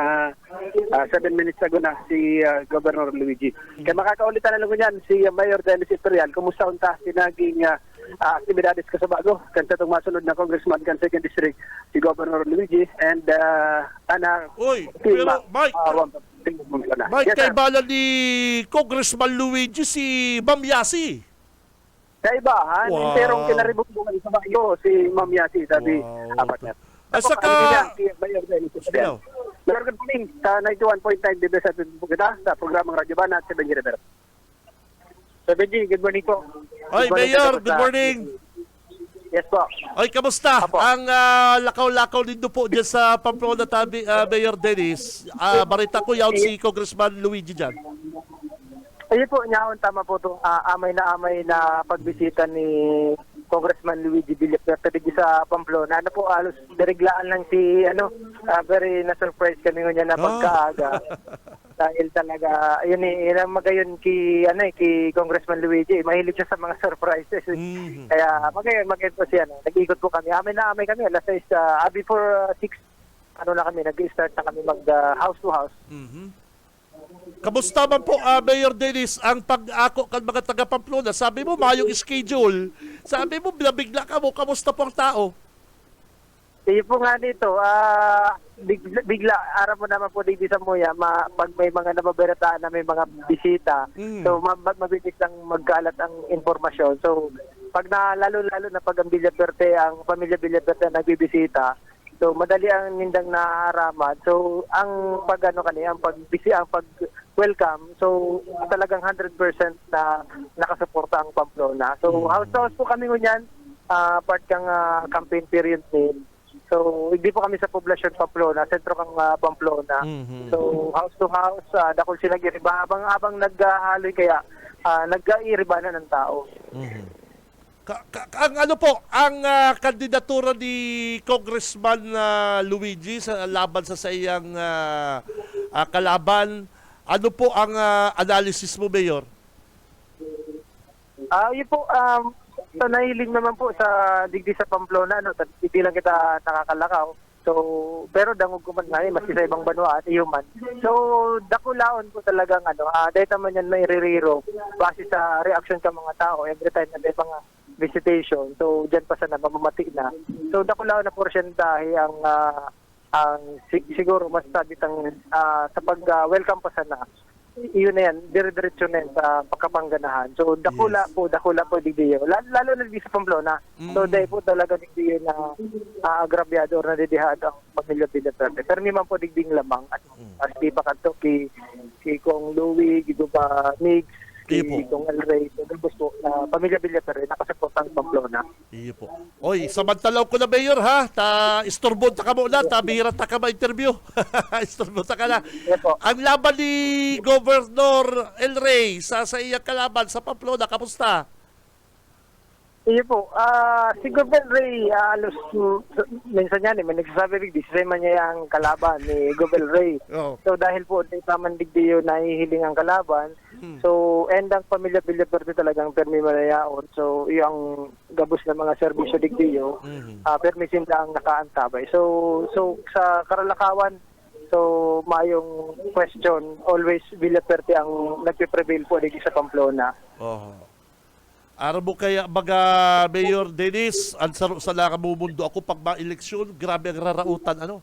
7 minutes ago na si Governor Luigi. Kaya makakaulitan na lang yan si Mayor Dennis Imperial. Kumusta unta sinaging aktibidades ka sa bago. Kan sa itong masunod na congressman kan 2nd District, si Governor Luigi, and anak... Uy, pero Mike, Mike, Yes, kay sir. bala ni Congressman Luigi si Ma'am Yasi. Kaibahan, Wow. pero kinaribukbukan sa bago si Ma'am Yasi, sabi Wow. partner. At saka- Mayor Dennis Sige daw. Mayor, good morning sa 91.9 DBS at kita sa programang Radyo Banat sa Benji Rivera. So Benji, good morning po. Oy, Good morning Mayor, po good sa- morning. Yes po. Oy, kamusta? Apo. Ang lakaw-lakaw din po dyan sa Pamplona, Mayor Dennis. Barita ko yaw si Congressman Luigi dyan. Ayun po, nyaon tama po itong amay na pagbisita ni Congressman Luigi Villapuerte dito sa Pamplona. Ano po, alos diriglaan lang si, very na-surprise kami niya na pagkaaga. Dahil talaga, yun magayon ki Congressman Luigi, mahilig siya sa mga surprises. Mhm. Kaya magayon po siya. Nag-ikot po kami. Amay kami. Alas 6, before 6, nag-start na kami mag-house to house. Mhm. Kamusta man po, Mayor Dennis, ang pag-ako kan mga taga Pamplona? Sabi mo, mayong schedule. Sabi mo, bigla ka mo. Kamusta po ang tao? Iyo po nga dito, bigla, araw mo naman po dito sa Muya, pag may mga nababarataan na may mga bisita, so mabilis lang magkalat ang informasyon. So, pag lalo na pag ang pamilya Villapuerte ang nagbibisita, so madali ang nindang naaraman. So, ang pag-welcome, so talagang 100% na nakasuporta ang Pamplona. So, house to house po kami ngunyan, part kang campaign period din. So, hindi po kami sa poblasyon Pamplona, sentro kang Pamplona. Mhm. So, house to house, dakol sila giriba. Habang naghahaloy kaya, nag-iiriba na ng tao. Ang kandidatura ni Congressman Luigi sa laban sa iyang kalaban, ano po ang analysis mo, Mayor? Yun po, so nahiling naman po sa digdi sa Pamplona, hindi lang kita nakakalakaw. So, pero dangog ko man nga maski sa ibang banwa at iyuman. So, dakulaon po talagang dahil naman yan may ririro base sa reaction ng mga tao every time na may mga visitation. So, dyan pa sana mamamati na. So, dakulaon na porsyentahe ang siguro mas sabitang sa pag-welcome pa sana. Iyon na yan, dire-diretso na yan sa pagkapangganahan. So, dakula po digdiyo. Lalo na di sa Pamplona. So, dahil po talaga digdiyo na agrabyado or nadidihad ang pamilya Villapuerte. Pero naman po digding lamang. As di pa kanto, ki Kong Louie, ki ba Migs, ki Kong El Rey. So, gabos po, pamilya Villapuerte, nakasuporta ang Pamplona. Iyo po. Oy, samantalaw ko na, Mayor, ha? Istorbon ta ka muna, bihirat ta ka ma-interview. Istorbon ta ka na. Yes po. Ang laban ni Governor El Rey sa iyang kalaban sa Pamplona, kamusta? Iyo po, si Gobel Ray, alos, minsan yan, may nagsasabi rin, disay man niya ang kalaban ni Gobel Ray. Oh. So dahil po, di taman digdiyo na hihiling ang kalaban, so, and ang pamilya Villapuerte talagang permi manayaon. So, yung gabos na mga serbisyo digdiyo, permisin lang nakaantabay. So, sa Karalakawan, so, mayong question, always Villapuerte ang nagpiprevail po digdi sa Pamplona. Oh. Araw mo kaya baga Mayor Dennis, ang saro sa mundo ako pag ma-eleksyon, grabe ang rarautan,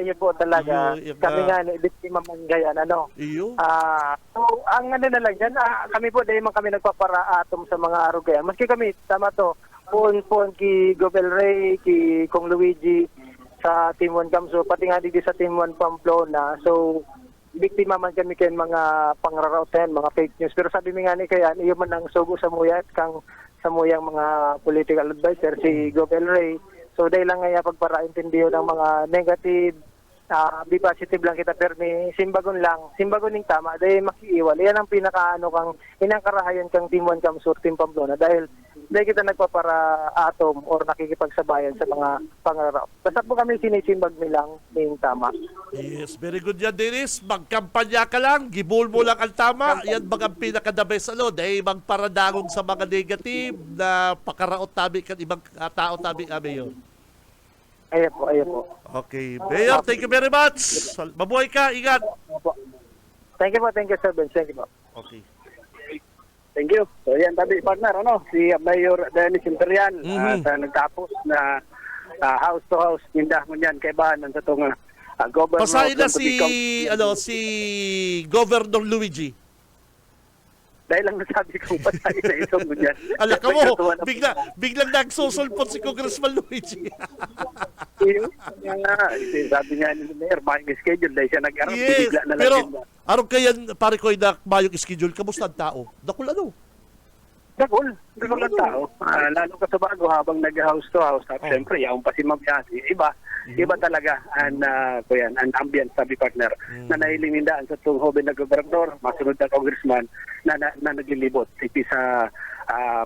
Yun po talaga. Yung, Kami nga, biktima man gayan, Iyo? So, ang na lang yan, kami po, dahil man kami nagpapara-atom sa mga araw kaya. Maski kami, tama to, puon ki Gobel Ray, ki Kong Luigi, sa Team 1 Gamso, pati nga dito sa Team 1 Pamplona. So, biktima man kami kayo mga pangrarautan, mga fake news. Pero sabi mi nga ni kaya, iyo man ang sugo sa muyat, kang sa muyang mga political advisor, si Gobel Ray. So, dahil lang nga pagparaintindiyo ng mga negative, be positive lang kita, pero simbagon ning tama, dahil makiiwal. Yan ang kang inangkarahayan kang Team 1 Gamsur, Team Pamplona, dahil kita nagpapara-atom or nakikipagsabayan sa mga pangarap. Basta po kami sinisimbag nilang ning tama. Yes, very good yan, Dennis. Magkampanya ka lang, gibol mo lang ang tama. Yan bang ang pinaka-the best, dahil magparadangog sa mga negative na pakaraot tabi kan ibang tao tabi, Mayor. Ayan po. Okay. Mayor, thank you very much. Mabuhay ka, ingat. Thank you, Sir Ben. Thank you po. Okay. Thank you. So yan tabi partner, si Mayor Dennis Imperial sa nagtapos na house-to-house nindah mo niyan kay Bahanan sa itong governor. Pasahin na of Cotabato. si Governor Luigi. Dahil lang nasabi ko pasahin na isang mo niyan. Alam ka mo, biglang nagsusulpot si Congressman Luigi. Sabi nga ni Mayor, mayong schedule dahil siya nag-arap. Yes, bigla na lang pero yun. araw kayan, pare ko na mayong schedule, kamusta ang tao? Dakul ano? Dakol ang tao. Lalo ka sa bago habang nag-house to house. At syempre, yaong pa si Ma'am Yasi. Iba talaga ang ambience, sabi partner, na nailingindaan sa itong hobe na gobernador, masunod na congressman, na naglilibot sa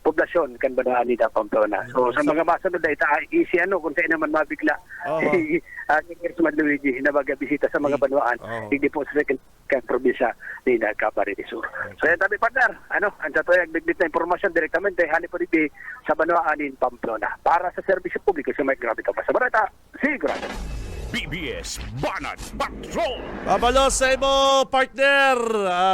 poblasyon kan Banwaan ni Pamplona. So sa mga masunod na isi kung saan naman mabigla si Congressman Luigi na bisita sa mga Banwaan, hindi po sa second probinsya ni Camarines Sur. So yan tabi partner, ang sa tuyag bigbit na impormasyon direktamente hani po dito sa Banwaan ni Pamplona para sa serbisyo publiko sa may grabe pa sa barata. Sigurado. BBS Banat Patrol. Babalo sa imo, partner.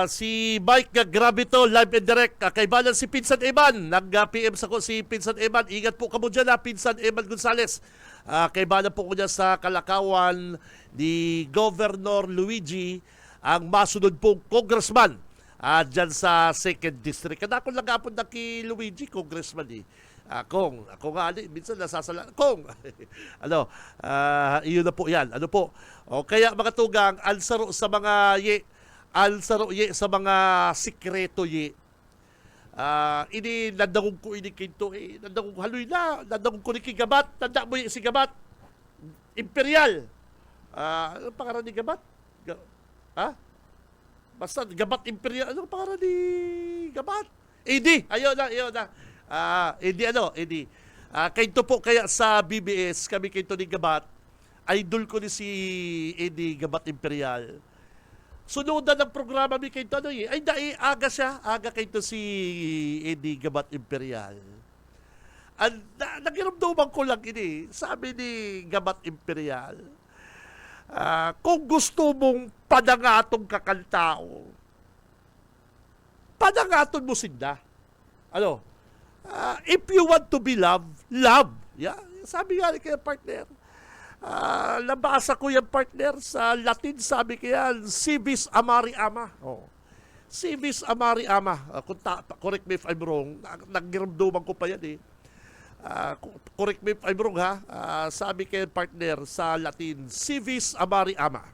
Si Mike Gravito, live and direct. Kaibalan si Pinsan Eman. Nag-PM sa ko si Pinsan Eman. Ingat po kamo dyan, Pinsan Eman Gonzales. Kaibalan po ko dyan sa kalakawan ni Governor Luigi, ang masunod pong congressman dyan sa 2nd District. Kada ako lang apon na kay Luigi, congressman Kong, ako nga, minsan nasasala. Kong, iyon na po yan. O kaya mga tugang, alsaro sa mga sa mga sikreto ini nandangong ko ini kinto nandangong haloy na, nandangong ko ni Kigabat, tanda mo si Gabat, Imperial. Ano pangalan ni Gabat? Basta Gabat Imperial, ano pangalan ni Gabat? Ayun na. Edi. Kaito po kaya sa BBS, kami kaito ni Gabat, idol ko ni si Eddie Gabat Imperial. Sunodan ng programa mi kaito aga siya, aga kaito si Eddie Gabat Imperial. Nagiramdaman ko lang sabi ni Gabat Imperial, kung gusto mong padangatong kakantao, padangaton mo sinda. If you want to be loved, love. Yeah, sabi nga kaya partner. Nabasa ko yung partner sa Latin, sabi kaya civis amari ama. Civis amari ama. Correct me if I'm wrong. Nagiramdaman ko pa yan correct me if I'm wrong sabi kaya partner sa Latin, civis amari ama.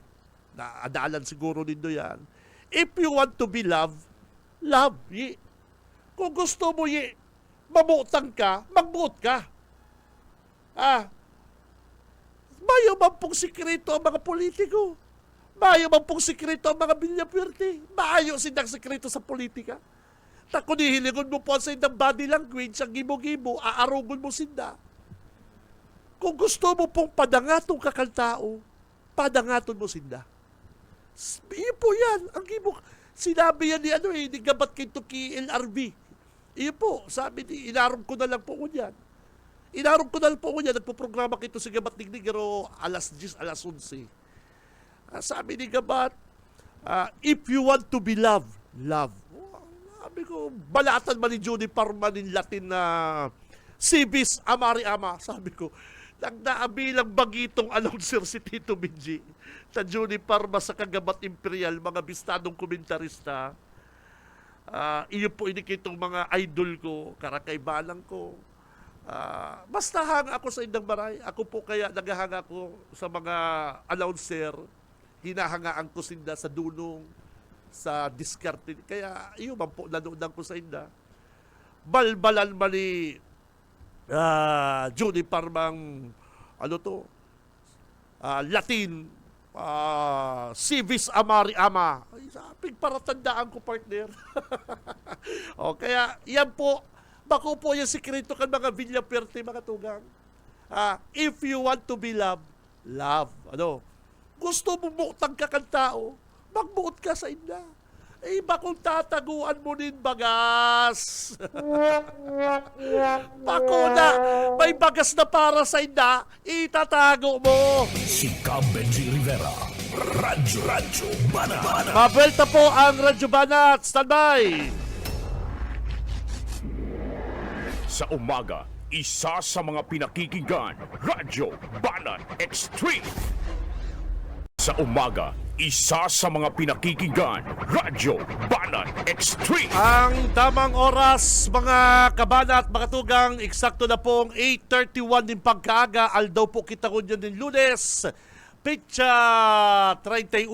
Naadaalan siguro nindo yan. If you want to be loved, love. Kung gusto mo mabuotang ka, magbuot ka. Bayo man pong sikreto ang mga politiko. Bayo man pong sikreto ang mga bilyapwerte. Bayo sindang sikreto sa politika. Takunihilingon mo po sa indang body language, ang gibo-gibo, aarugon mo sinda. Kung gusto mo pong padangatong kakantao, padangaton mo sinda. Iyo po yan. Ang gibo. Sinabi yan ni Gabat kinto ki LRB. Iyo po, sabi ni, inarong ko na lang po ko yan. Nagpo-programa kito si Gabat Nigligero alas 10, alas 11. Sabi ni Gabat, if you want to be loved, love. Sabi ko, balatan man ni Judy Parma in Latin na civis amari ama. Sabi ko, nagdaabilang bagitong announcer si Tito Benji sa Judy Parma sa Kagabat Imperial, mga bistadong komentarista. Iyo po inikitong mga idol ko, karakaibalang ko. Basta hanga ako sa indang baray. Ako po kaya naghahanga ko sa mga announcer. Hinahangaan ko sinda sa dunong, sa diskarte. Kaya iyo man po nanoodang ko sa inda. Balbalan mali Judy Parmang Latin civis amari ama. Pigparatandaan ko partner. Kaya yan po, bako po yung sikreto kan mga Villaperte, mga tugang. If you want to be loved, love. Gusto mo buotang kakantao, magbuot ka sa inda. Iba kung tataguan mo din bagas. Bako na, may bagas na para sa inda, itatago mo. Si Cam Benji Rivera, Radyo Banat. Mabelta po ang Radyo Banat. Standby. Sa umaga, isa sa mga pinakikinggan, Radyo Banat Extreme. Sa umaga, isa sa mga pinakikinggan, Radyo Banat Extreme. Ang tamang oras, mga kabanat, mga tugang, eksakto na pong 8:31 din pagkaaga. Aldaw po kita ko dyan din Lunes, Petsa 31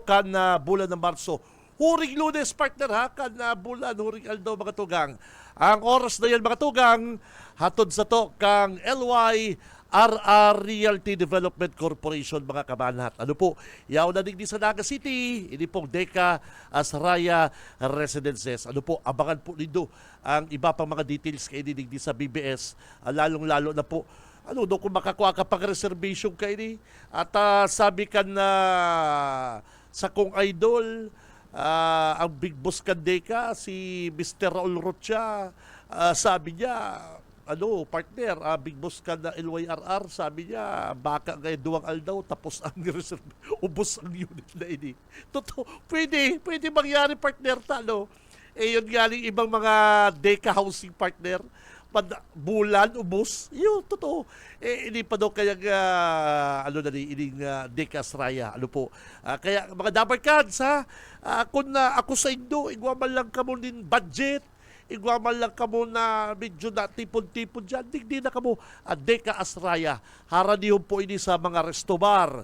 kan bulan ng Marso. Huring Lunes, partner ha, kan bulan, huring aldaw mga tugang. Ang oras na yan mga tugang, hatod sa to kang LYRR Realty Development Corporation mga kabanat. Ano po, yaw na digdi sa Naga City, ini pong Deka Asraya Residences. Ano po, abangan po nindo ang iba pang mga details kay digdi sa BBS, lalong-lalo na po ano do kung makakuha ka pang reservation kay ni at sabi ka na sa kong idol ang big boss kandeka si Mr. Raul Rocha, sabi niya ano partner, big boss ka na LYRR, sabi niya baka ngayon duwang aldaw tapos ang reserve ubos ang unit na ini. Totoo, pwede mangyari partner talo. Yun galing ibang mga Deka housing partner bulan, ubos, yun, totoo. Hindi pa daw kaya, ining Dekas Raya, ano po. Kaya, mga Dabarkads, ha, kung ako sa Indo, igwaman lang ka mo din budget, igwaman lang ka mo na medyo na tipon-tipon dyan, digdi na ka mo, Deka Asraya. Hara niyo po ini sa mga restobar,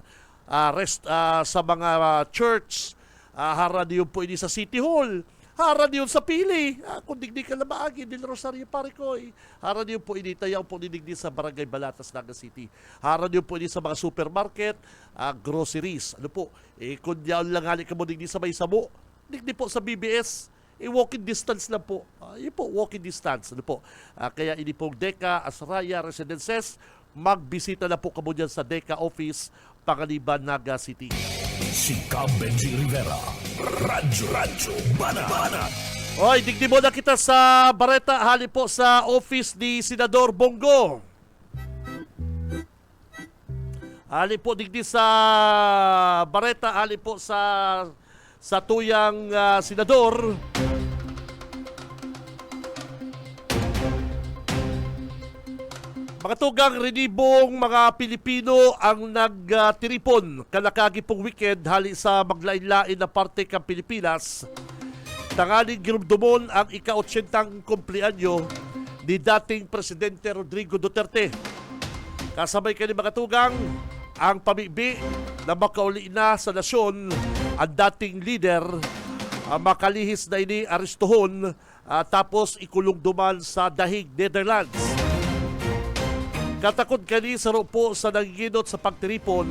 sa mga church, hara niyo po ini sa City Hall, haran yun sa pili. Kung digdi ka na maagi, Del Rosario Parikoy. Haran yun po initayaw po didigdi sa Barangay Balatas, Naga City. Haran yun po ini sa mga supermarket, groceries. Ano po, kung yan lang halik ka mo digdi sa may sabo, digdi po sa BBS, walking distance lang po. Yun po, walking distance. Ano po, kaya ini pong Deka Asraya Residences, magbisita na po kamo dyan sa Deka Office, Pangaliban, Naga City. Si Benji Rivera, Radyo Banat. Oy, digdi mo na kita sa Bareta, hali po sa office ni Senador Bongo. Hali po digdi sa Bareta, hali po sa tuyang senador. Mga tugang renibong mga Pilipino ang nagtiripon kalakagi pong weekend hali sa maglain-lain na parte kang Pilipinas. Tangaling girumdumon ang ika-80 kumplianyo ni dating Presidente Rodrigo Duterte. Kasabay kani mga tugang ang pamibi na makauli na sa nasyon ang dating leader, makalihis na ini arestuhon tapos ikulong duman sa Dahig, Netherlands. Katakod kani sa po sa nagiginot sa pagtiripon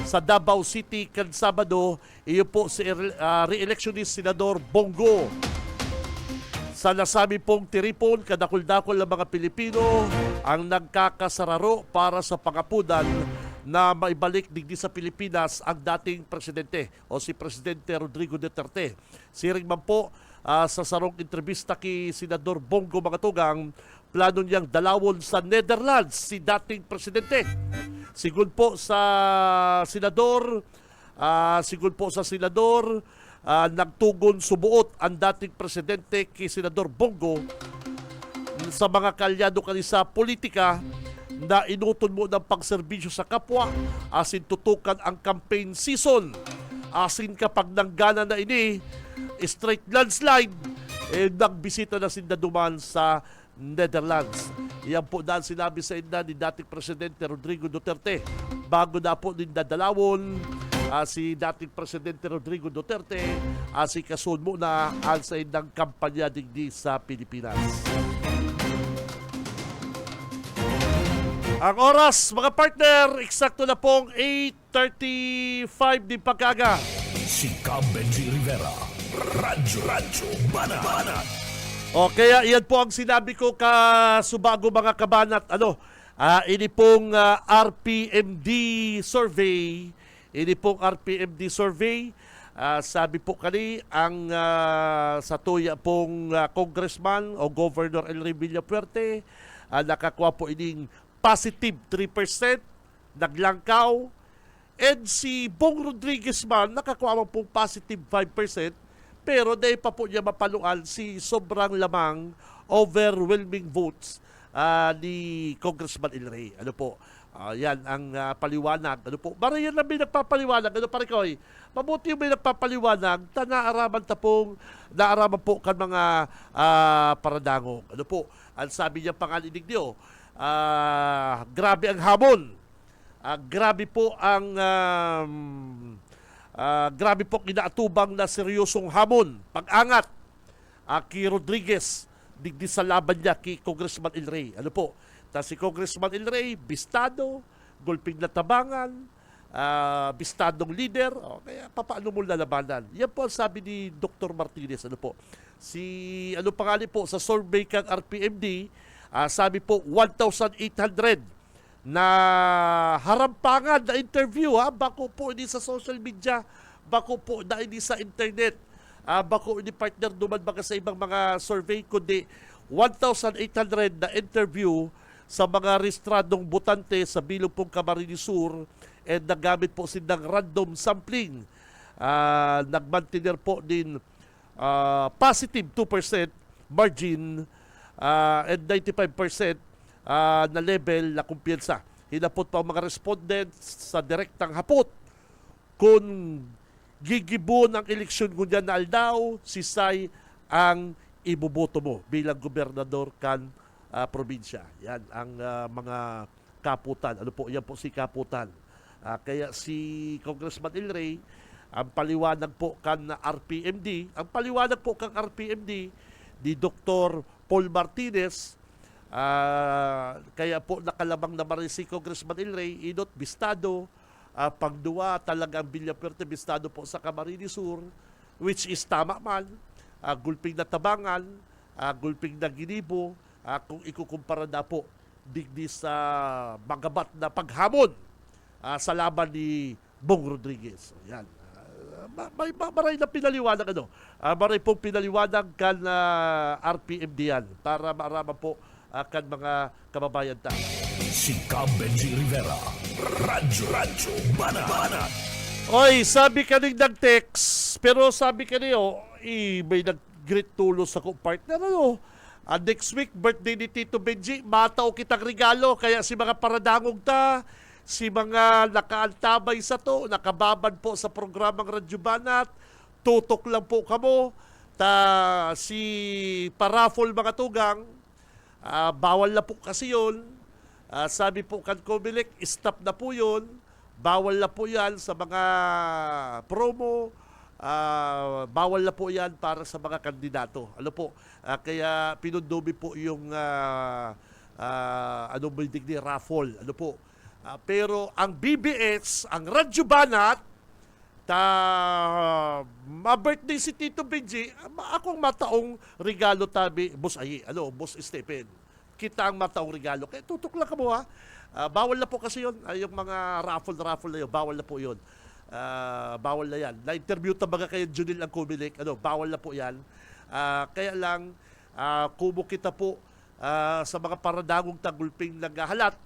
sa Davao City kan Sabado, iyo po si re-electionist Senador Bongo. Sa nasabi pong tiripon, kadakol-dakol ng mga Pilipino ang nagkakasararo para sa pangapunan na maibalik digdi sa Pilipinas ang dating presidente o si Presidente Rodrigo Duterte. Siring man po sa sarong entrevista kay Senador Bongo mga tugang, plano niyang dalawon sa Netherlands si dating presidente. Sigun po sa senador, nagtugon subuot ang dating presidente kay Senador Bongo sa mga kalyado kani sa politika na inuton mo ng pagserbisyo sa kapwa, asin tutukan ang campaign season. Asin kapag nanggana na ini, straight landslide, nagbisita na sindaduman sa Netherlands. Iyan po dahil sinabi sa inda ni dating Presidente Rodrigo Duterte. Bago na po din dadalawon si dating Presidente Rodrigo Duterte, si kasun mo na ang sa indang kampanya digdi sa Pilipinas. Ang oras, mga partner, eksakto na pong 8:35 din pagkaga. Si Benji Rivera, Radyo Banat. O kaya iyan po ang sinabi ko subago mga kabanat. Ini pong RPMD survey. Ini pong RPMD survey. Sabi po kani ang sa tuya pong congressman o Governor Elry Villapuerte, nakakuha po ining positive 3%, naglangkaw. And si Bong Rodriguez man, nakakuha mo pong positive 5%, pero dahil pa po niya mapaluan si sobrang lamang, overwhelming votes ni Congressman El Rey. Ano po? Yan ang paliwanag. Ano po? Barayan na may nagpapaliwanag. Ano pare ko? Mabuti yung may nagpapaliwanag ta naaraman po kan mga paradangog. Ano po? Ang sabi niya pangalinig niyo, grabe ang hamon. Grabe po ang grabe po kinaatubang na seryosong hamon, pag-angat kay Rodriguez digdi sa laban niya kay Congressman El Rey. Ano po? Si Congressman El Rey, bistado, gulping na tabangan, bistadong leader. Kaya papaano mo lalabanan? Yan po ang sabi ni Dr. Martinez. Ano po? Ano pangalan po sa survey kang RPMD, sabi po 1,800 na harampangan na interview, bako po hindi sa social media, bako po na hindi sa internet, bako hindi partner duman baka sa ibang mga survey, kundi 1,800 na interview sa mga rehistradong botante sa Bilupong Camarines Sur, and nagamit po silang random sampling. Nagmantener po din positive 2% margin and 95% na level na kumpiyansa. Hinapot pa ang mga respondents sa direktang hapot kung gigibon ang eleksyon ngunyan na aldaw, sisay ang iboboto mo bilang gobernador kan probinsya. Yan ang mga kaputan. Ano po? Yan po si kaputan. Kaya si Congressman El Rey, ang paliwanag po kan RPMD, ni Dr. Paul Martinez, kaya po nakalamang naman rin si Congressman El Rey, inot bistado, pagduwa talagang Villapuerte bistado po sa Camarines Sur, which is tama man, gulping na tabangan, gulping na ginibo, kung ikukumpara na po digdi sa magabat na paghamon sa laban ni Bong Rodriguez. Yan. Maray na pinaliwanag maray pong pinaliwanag kan RPMD yan para maaraman po kan mga kababayan tayo. Si Benji Rivera, Radyo Banat. Oy, sabi kaning nag-text, pero sabi kaniyo, may nag-greet tulo sa partner, next week, birthday ni Tito Benji, mataw kitang regalo, kaya si mga paradangog ta, si mga nakaantabay sa to, nakababad po sa programang Radyo Banat, tutok lang po kamo, si paraffol mga tugang, bawal na po kasi yun, sabi po kan Comelec, stop na po yun, bawal na po yan sa mga promo, bawal na po yan para sa mga kandidato. Ano po? Kaya pinundubi po yung bildig ni raffle. Ano po? Pero ang BBS, ang Radyo Banat, ma-birthday si Tito Benji, akong mataong regalo tabi, Boss Boss Stephen. Kita ang mataong regalo. Kaya tutok lang ka mo bawal na po kasi yun. Yung mga raffle na yun, bawal na po yun. Bawal na yan. Na-interview tabaga kayo Junil ang Comelec, bawal na po yan. Kaya lang, kumo kita po sa mga paradangong tagulping naghahalat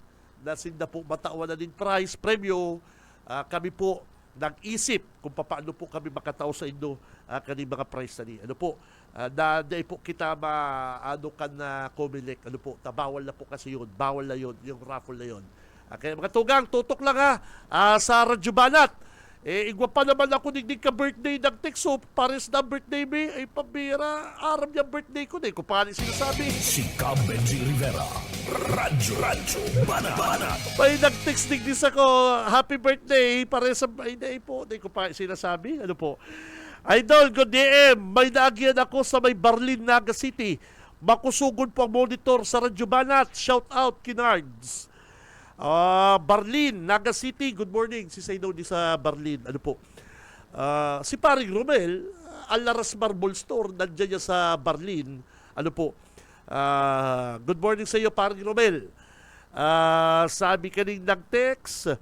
na sinda po matawan na din prize, premyo, kami po nag-isip kung paano po kami makatao sa Indo kaning mga prize na ni. Dahil po kita kan na Comelec, bawal na po kasi yun, bawal na yun, yung raffle na yun. Kaya mga tugang, tutok lang sa Radyo Banat. Igwa pa naman ako digdig ka birthday ng tekso, pares na birthday me, pabira, aram niya birthday ko, ko pa rin sinasabi. Si Benji Rivera, Radyo Banat. May nag-text digdig ako, happy birthday, pares sa birthday po, ko pa rin sinasabi. Ano po? Idol, good DM, may naagyan ako sa may Barlin, Naga City. Makusugod po ang monitor sa Radyo Banat. Shout out, Kinards. Barlin, Naga City, good morning. Si Sayno di sa Barlin. Ano po? Si Paring Romel, Alaras Marble Store, nandiyan niya sa Barlin. Ano po? Good morning sa iyo, Paring Romel. Sabi kaning nag-text,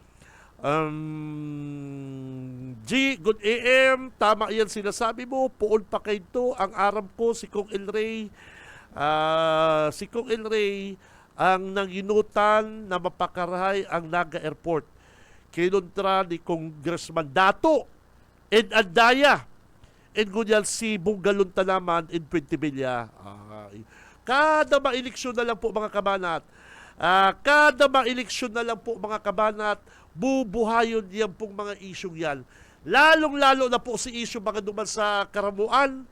G, good AM, tama yan sinasabi mo, puon pa kayo to, ang aram ko, si Kong El Rey, ang nanginutan na mapakarahay ang Naga Airport. Kinontra ni Congressman Dato and Andaya and gunyal si Bungalunta naman in Puentevilla. Kada maeleksyon na lang po mga kabanat. Kada maeleksyon na lang po mga kabanat, bubuhayon yan pong mga isyong yan. Lalong-lalo na po si issue mga duman sa Karamuan.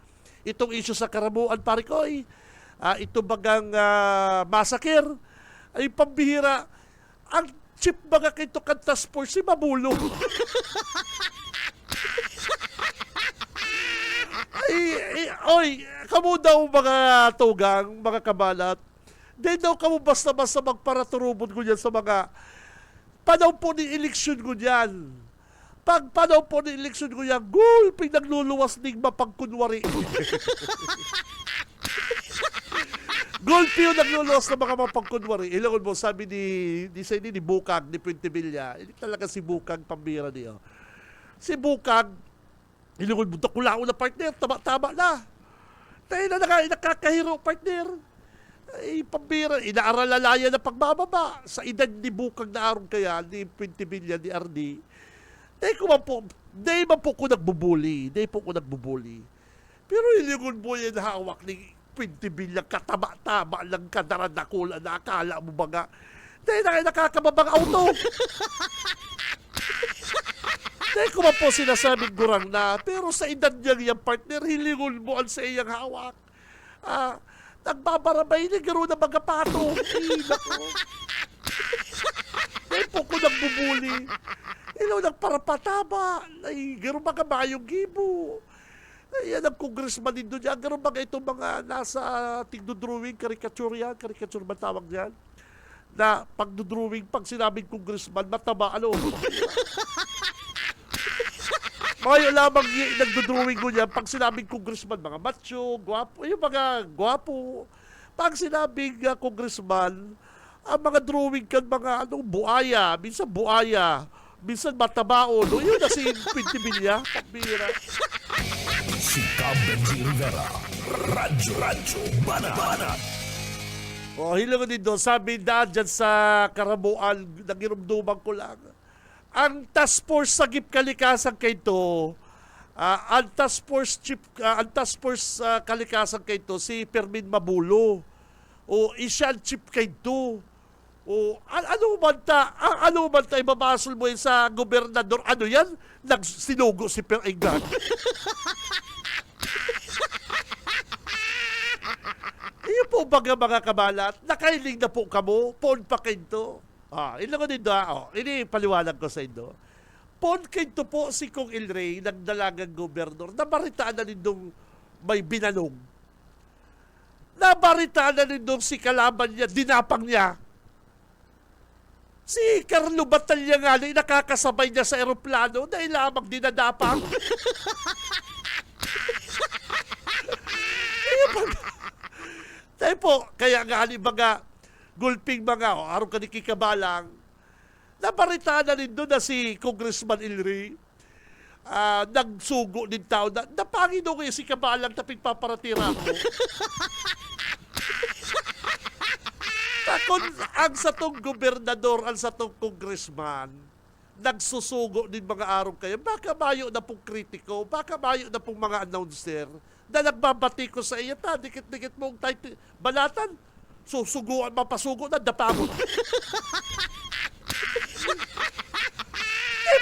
Itong issue sa Karamuan, pare ko, ito bagang massacre, ay pambihira. Ang chip mga kito kantas for si Mabulo. Oy, kamu daw mga tugang, mga kabalat, di daw kamu basta-basta magparaturubon ko dyan sa mga panahon po ni eleksyon ko dyan. Pag panahon po ni eleksyon ko dyan, gulping nagluluwas ng mapagkunwari. Gulpi yung nagluluwas ng mga mapagkunwari. Ilangon mo, sabi ni Bukag, ni Puentevilla, hindi talaga si Bukag pambira niyo. Si Bukag, ilangon mo, dakulao na partner, tama na. Tayo na nakakahiro partner. Ay, pambira, inaaral-alaya na pagbababa. Sa edad ni Bukag na arong kaya, ni Puentevilla, ni Ardi, di man po ko nagbubuli. Pero ilangon mo yan hawak ni Puentevilla, kataba-taba lang kadaradakula na akala mo baga. Dahil na kayo nakakababang auto. Dahil ko man po sinasabing gurang na, pero sa edad niyang yung partner, hilingon mo ang sa iyang hawak. Nagbabarabay na garo na mga pato. Dahil po ko nagbubuli. Ilaw nagparapataba. Ay, garo mga mayong gibo. Yan ang congressman din doon. Gano'n ba itong mga nasa tigdodrawing, caricature ba tawag yan? Na pagdodrawing, pag sinabing congressman, mataba, ano? Mga lamang nagdodrawing ko niya, pag sinabing congressman, mga macho, gwapo, yung mga gwapo. Pag sinabing congressman, ang mga drawing kan mga buaya, minsan matabao, no? Yun na si Puentevilla, pambira. Si Benji Rivera. Radyo Banat. Hilang din doon, sabi na dyan sa Karamuan, nangirumduman ko lang. Ang task force sa kalikasan kay to, ang task force kalikasan kay to, si Fermin Mabulo. O isyan chip kay to. O ano man ta ibabasol mo yun sa gobernador, ano yan? Nagsinugo si Per Engan. Iyo po baga mga kabalat, nakailing na po kamo, pon pa kinto. Ilang ko din ini paliwanag ko sa inyo. Pon kinto po si Kong Ilray, nagdalagang gobernador, nabaritaan na nindong may binanong. Nabaritaan na nindong si kalaban niya, dinapang niya. Si Carlo Batalya nga nakakasabay niya sa eroplano dahil lamang dinadapang. Dahil po, kaya nga mga gulping mga, araw ka ni Kikabalang, nabaritaan na rin doon na si Congressman Ilray, nagsugo din tao na, napangin doon kayo si Kabalang na pigpaparatira ko. Takon ang satong gobernador, ang satong congressman, nagsusugo din mga araw kayo, baka mayo na pong kritiko, baka mayo na pong mga announcer, na nagbabati ko sa iyo, dikit-dikit mong balatan, susuguan, mapasugo na, dapamot.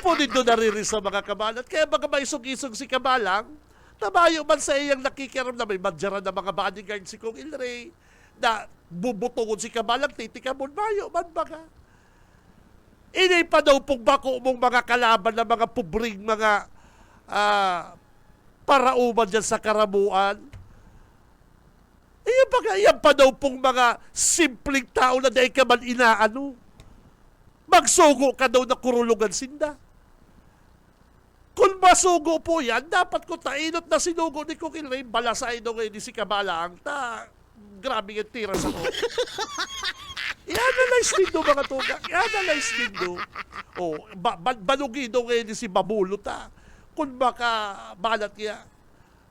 Po dito naririnig sa mga kabalat. Kaya mga maisog-isog si Kabalang, namayo man sa iyang nakikiram na may madyaran na mga bodyguard si Kong Ilray, na bubutungon si Kabalang, titikamon, mayo man baga. Inay pa daw pong bako mong mga kalaban na mga pubring, mga parauman dyan sa Karamuan. Iyan pa daw pong mga simpleng tao na dahil ka man inaano. Magsugo ka daw na kurulugan sinda. Kung masugo po yan, dapat ko tainot na sinugo ni Kong Ilray, balasay daw ngayon ni si Kabalang, grabe yung tira sa ko. I-analyze din do mga tuga. I-analyze din do. Balugi daw ngayon ni si Mabulo kung baka balat niya.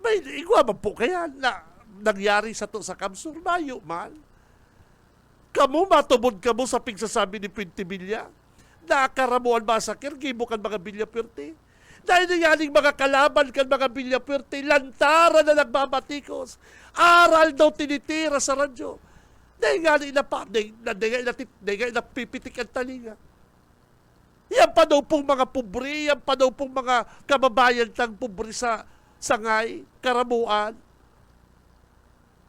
May igwa man po kaya na nangyari sa to sa Kamsur, mayo man. Kamu matubod kamo sa pigsasabi ni Puentevilla na Karamuan massacre, gibo kan mga Villaperte. Dahil nangyari mga kalaban kan mga Villapuerte, lantaran na nagbabatikos. Aral daw tinitira sa radyo. Dahil nga napipitik ang talinga. Yan pa daw pong mga pobre, yan pa daw pong mga kababayan tang pobre sa sangay, karamuan,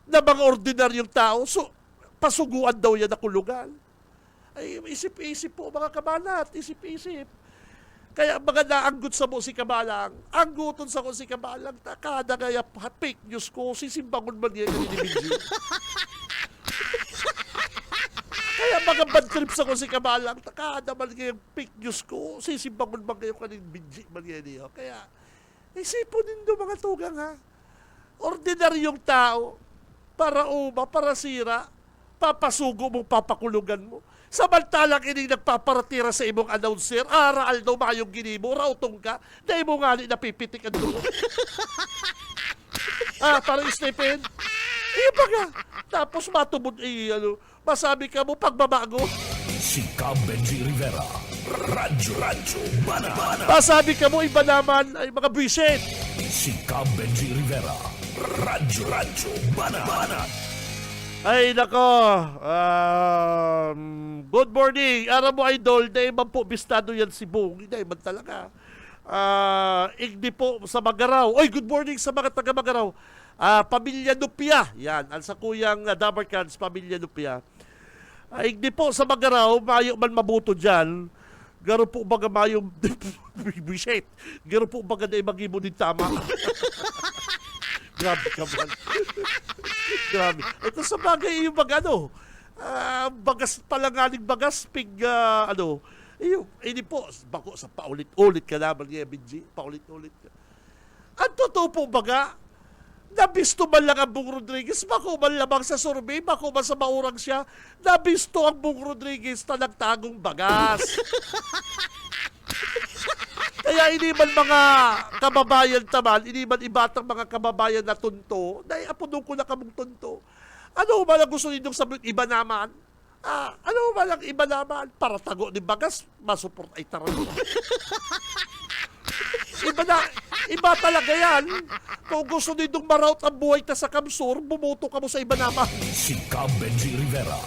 na mga ordinaryong tao. So, pasuguan daw yan na kulugan. Ay, isip-isip po mga kabalat, isip-isip. Kaya mga naanggot sa mo si Kamalang, angguton sa ko si Kamalang, kada kaya fake news ko, sisimbangon man niya kanini. Kaya mga bad trips ako si Kamalang, kada man kaya fake news ko, sisimbangon man kayo kanini man niya. Kaya, isipon din doon mga tugang ha. Ordinaryong tao, para sira, papasugo mong papakulugan mo. Samantalang ining nagpaparatira sa imong announcer, araal daw mayong ginimo, rautong ka, dahil mo nga napipitik ang dulo. Parang Stephen, iba nga. Tapos matubod, masabi ka mo, pagbabago. Si Benji Rivera. Radyo Banat. Masabi ka mo, iba naman ay mga buwisit. Si Benji Rivera. Radyo Banat. Ay, nako. Good morning. Aram mo, idol. Dahil man po, bistado yan si Bong. Dahil man talaga. Igdi po sa Magaraw. Oy, good morning sa mga taga Magaraw. Pamilya Nupia. Yan. Ang sa kuyang Dabarcans, Pamilya Nupia. Igdi po sa Magaraw. Mayo man mabuto dyan. Garo po baga mayong bullshit. Garo po baga na mag-ibo din tama. Grabe ka man. Grabe. Ito sa bagay yung bagas palanganing bagas pig hindi po bako sa paulit-ulit ka naman niya BG, paulit-ulit ka. Ang totoo po baga nabisto man lang ang Bong Rodriguez, bako man lamang sa survey, bako man sa maurang siya, nabisto ang Bong Rodriguez na nagtagong bagas. Kaya hindi man mga kababayan taman, hindi man ibatang mga kababayan na tunto, dahil apunong ko na kamong tunto. Ano ba lang gusto ninyong sabihin? Iba naman? Ano ba lang iba naman? Para tago ni bagas, masuport ay taran. Iba talaga yan. Kung gusto ninyong marout ang buhay ta sa Kamsur, bumuto ka mo sa iba naman. Si Benji Rivera.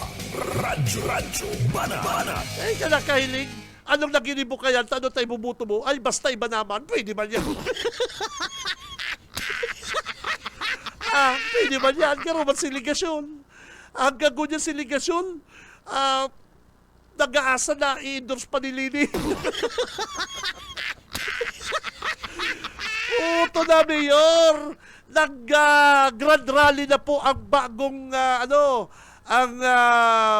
Radyo Banat. Ay, ka nakahiling. Anong naginibo ka yan? Ano tayo bumuto mo? Ay, basta iba naman. Pwede man yan. Pwede man yan. Karoon man siligasyon. Ang gago niya siligasyon, nag-aasa na i-endorse pa ni Lini. Puto na, Mayor. Nag-grand rally na po ang bagong,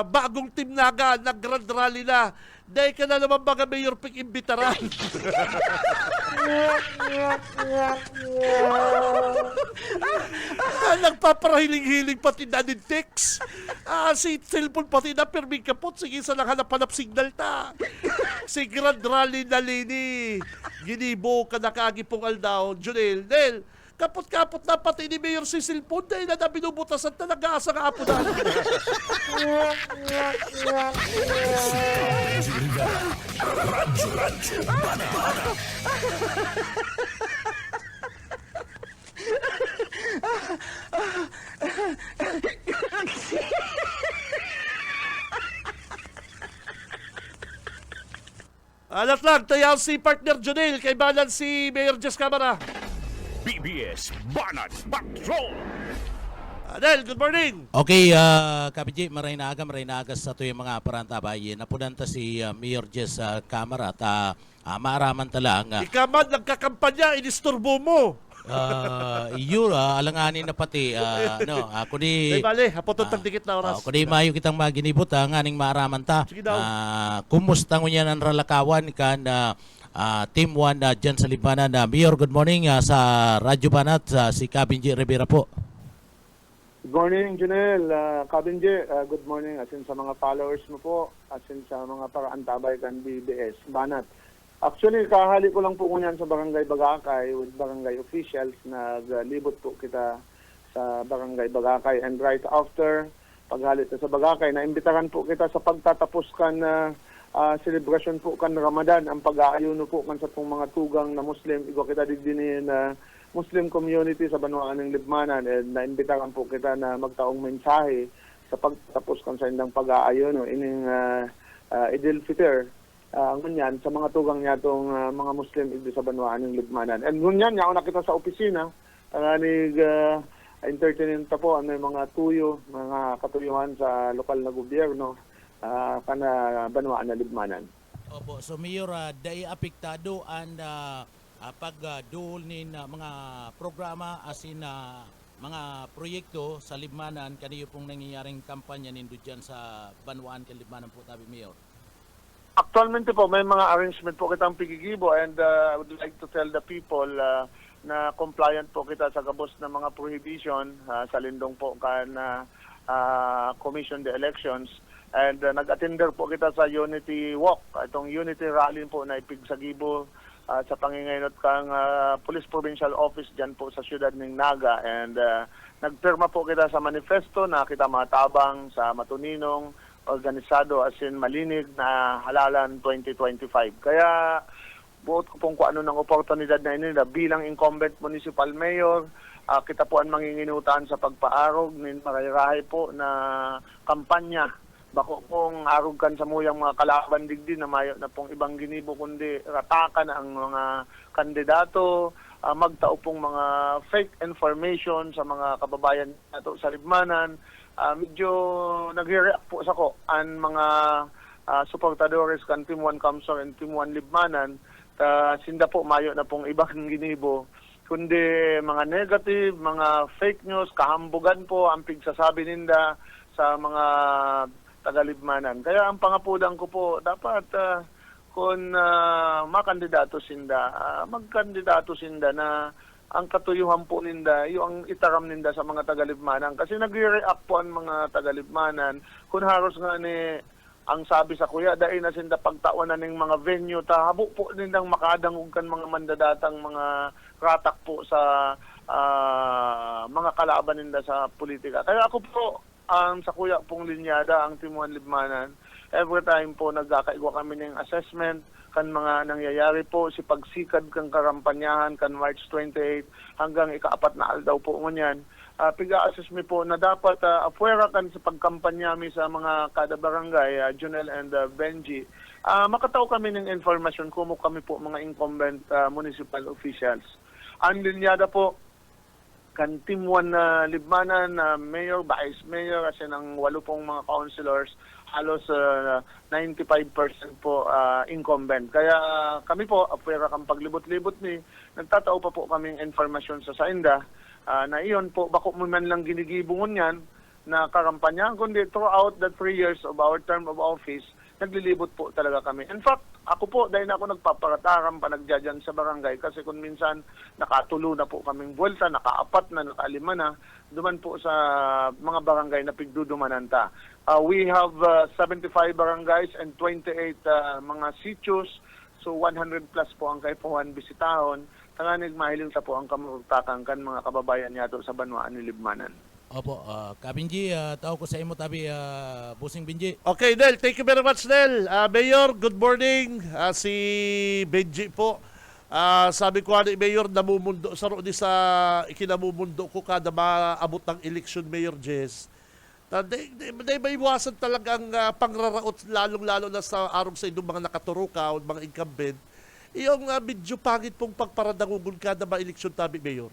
bagong Team Naga. Nag-grand rally na. Dahil ka na naman mga Mayor Pig imbitaran. Nagpaparahiling-hiling pati na din text. Si cellphone pati na perming kapot. Sige sa nakahanap signal ta. Si Grand Rally na Lini. Ginibo ka nakagi pong aldaw. Junel, Nel, kapot-kapot na pati ni Mayor si cellphone dahil na binubutasan na nag-aasa nga apo na. Benji Rivera. Radyo Banat. Alat lang, tayaw si partner Junel, kay balan si Mayor Jess Camara. BBS Banat Patrol. Adel, good morning. Okay, Kapiji, maray na aga sa ito yung mga parantabayin. Napunanta si Mayor Jess Camara at maaraman talang. Ikaman, nagkakampanya, inisturbo mo. Alanganin na pati, kundi... Ay, bale, hapotong dikit na oras. Kundi mayo kitang maginibot, nganing maaraman ta. Sige daw. Kumusta nyo yan ang ralakawan kan Team 1 dyan sa Libanan. Mayor, good morning sa Radyo Banat, si Kabinji Rivera po. Good morning, Junel. Kabinje, good morning. Asin sa mga followers mo po, asin sa mga paraantabay kan BBS Banat. Actually, kahali ko lang po kunyan sa Barangay Bagakay with barangay officials. Naglibot po kita sa Barangay Bagakay. And right after paghalit sa Bagakay, naimbitaran po kita sa pagtatapos kan celebration po kan Ramadan ang pag-aayuno po kan sa pong mga tugang na Muslim igwa kita digdinin na Muslim community sa Banwaan ng Libmanan, and naimbitahan po kita na magtaong mensahe sa pagtapos kan sa indang pag-aayuno ining Idil Fitr ngunyan sa mga tugang niya itong mga Muslim igdi sa Banwaan ng Libmanan. And ngunyan niya ako nakita sa opisina nganig entertainin ta po ano yung mga tuyo, mga katuyuhan sa lokal na gobyerno kana Banwaan na Libmanan. Opo, so Mayor, dai apektado ang pagduol nin mga programa as in mga proyekto sa Libmanan kaniyo pong nangyayaring kampanya nindo dyan sa Banwaan kan Libmanan po tabi, Mayor. Actualmente po may mga arrangement po kitang pigigibo, and I would like to tell the people na compliant po kita sa gabos na mga prohibition sa lindong po kan Commission the Elections. And nag-attender po kita sa Unity Walk, itong Unity Rally po na ipigsagibo sa pangingaynot kang Police Provincial Office dyan po sa siyudad ng Naga. And nagpirma po kita sa manifesto na kita matabang sa matuninong, organisado as in malinig na halalan 2025. Kaya buot ko pong kung ano ng oportunidad na inila bilang incumbent municipal mayor, kita po ang manginginutan sa pagpaarog ng marayrahay po na kampanya. Bako pong arugkan sa muyang mga kalaban digdi na mayo na pong ibang ginibo kundi ratakan ang mga kandidato, magtao pong mga fake information sa mga kababayan nato sa Libmanan. Medyo nagre-react po sa ko ang mga suportadores kan Team 1 Kamsor and Team 1 Libmanan. Sinda po mayo na pong ibang ginibo kundi mga negative, mga fake news, kahambugan po ang pigsasabi ninda sa mga taga-Libmanan. Kaya ang pangapudan ko po, dapat kung makandidato sinda, magkandidato sinda na ang katuyuhan po ninda, yung itaram ninda sa mga taga-Libmanan. Kasi nagre-react po ang mga taga-Libmanan. Kung haros nga ni ang sabi sa kuya, dahil na sinda pagtawanan ng mga venue, habo po nindang makadangog kan mga mandadatang mga ratak po sa mga kalaban ninda sa politika. Kaya ako po, ang sa kuya pong linyada, ang Team 1 Libmanan, every time po nagkakaigwa kami ng assessment kan mga nangyayari po, si pagsikad kang karampanyahan kan March 28 hanggang ika-4 na aldaw po ngunyan. Piga-assess mi po na dapat afuera kan sa pagkampanya mi sa mga kada barangay, Junel and Benji. Makataw kami ng information kung kami po mga incumbent municipal officials. Ang linyada po, kan Team 1 na Libmanan, mayor, vice mayor, kasi ng 8 pong mga councilors, halos 95% po incumbent. Kaya kami po, apwera kang paglibot-libot ni, nagtatao pa po kaming informasyon sa Sainda, na iyon po, bako mo man lang ginigibungon yan, na karampanyahan, kundi throughout the 3 years of our term of office, naglilibot po talaga kami. In fact, ako po, dahil na ako nagpaparataram pa nagdadyan sa barangay kasi kung minsan nakatulo na po kaming buwelta, naka-4 na, naka-5 na, duman po sa mga barangay na pigdudumananta. We have 75 barangays and 28 mga sitios, so 100 plus po ang kaipuhan bisitahon. Tanganig mahiling sa po ang kamurtakan kan mga kababayan yato sa Banwaan ni Libmanan. Opo, Kabinji, tao ko sa imo tabi, Busing Binji. Okay, Nel. Thank you very much, Nel. Mayor, good morning. Si Benji po. Sabi ko ni Mayor, namumundo sa ikinamumundo ko kada maabot ng election, Mayor Jess. Dahil may iwasan talagang pangraraot, lalong-lalo na sa arong sa inyong mga nakaturuka o mga incumbent. Yung medyo pangit pong pagparadangugon kada ma-election tabi, Mayor.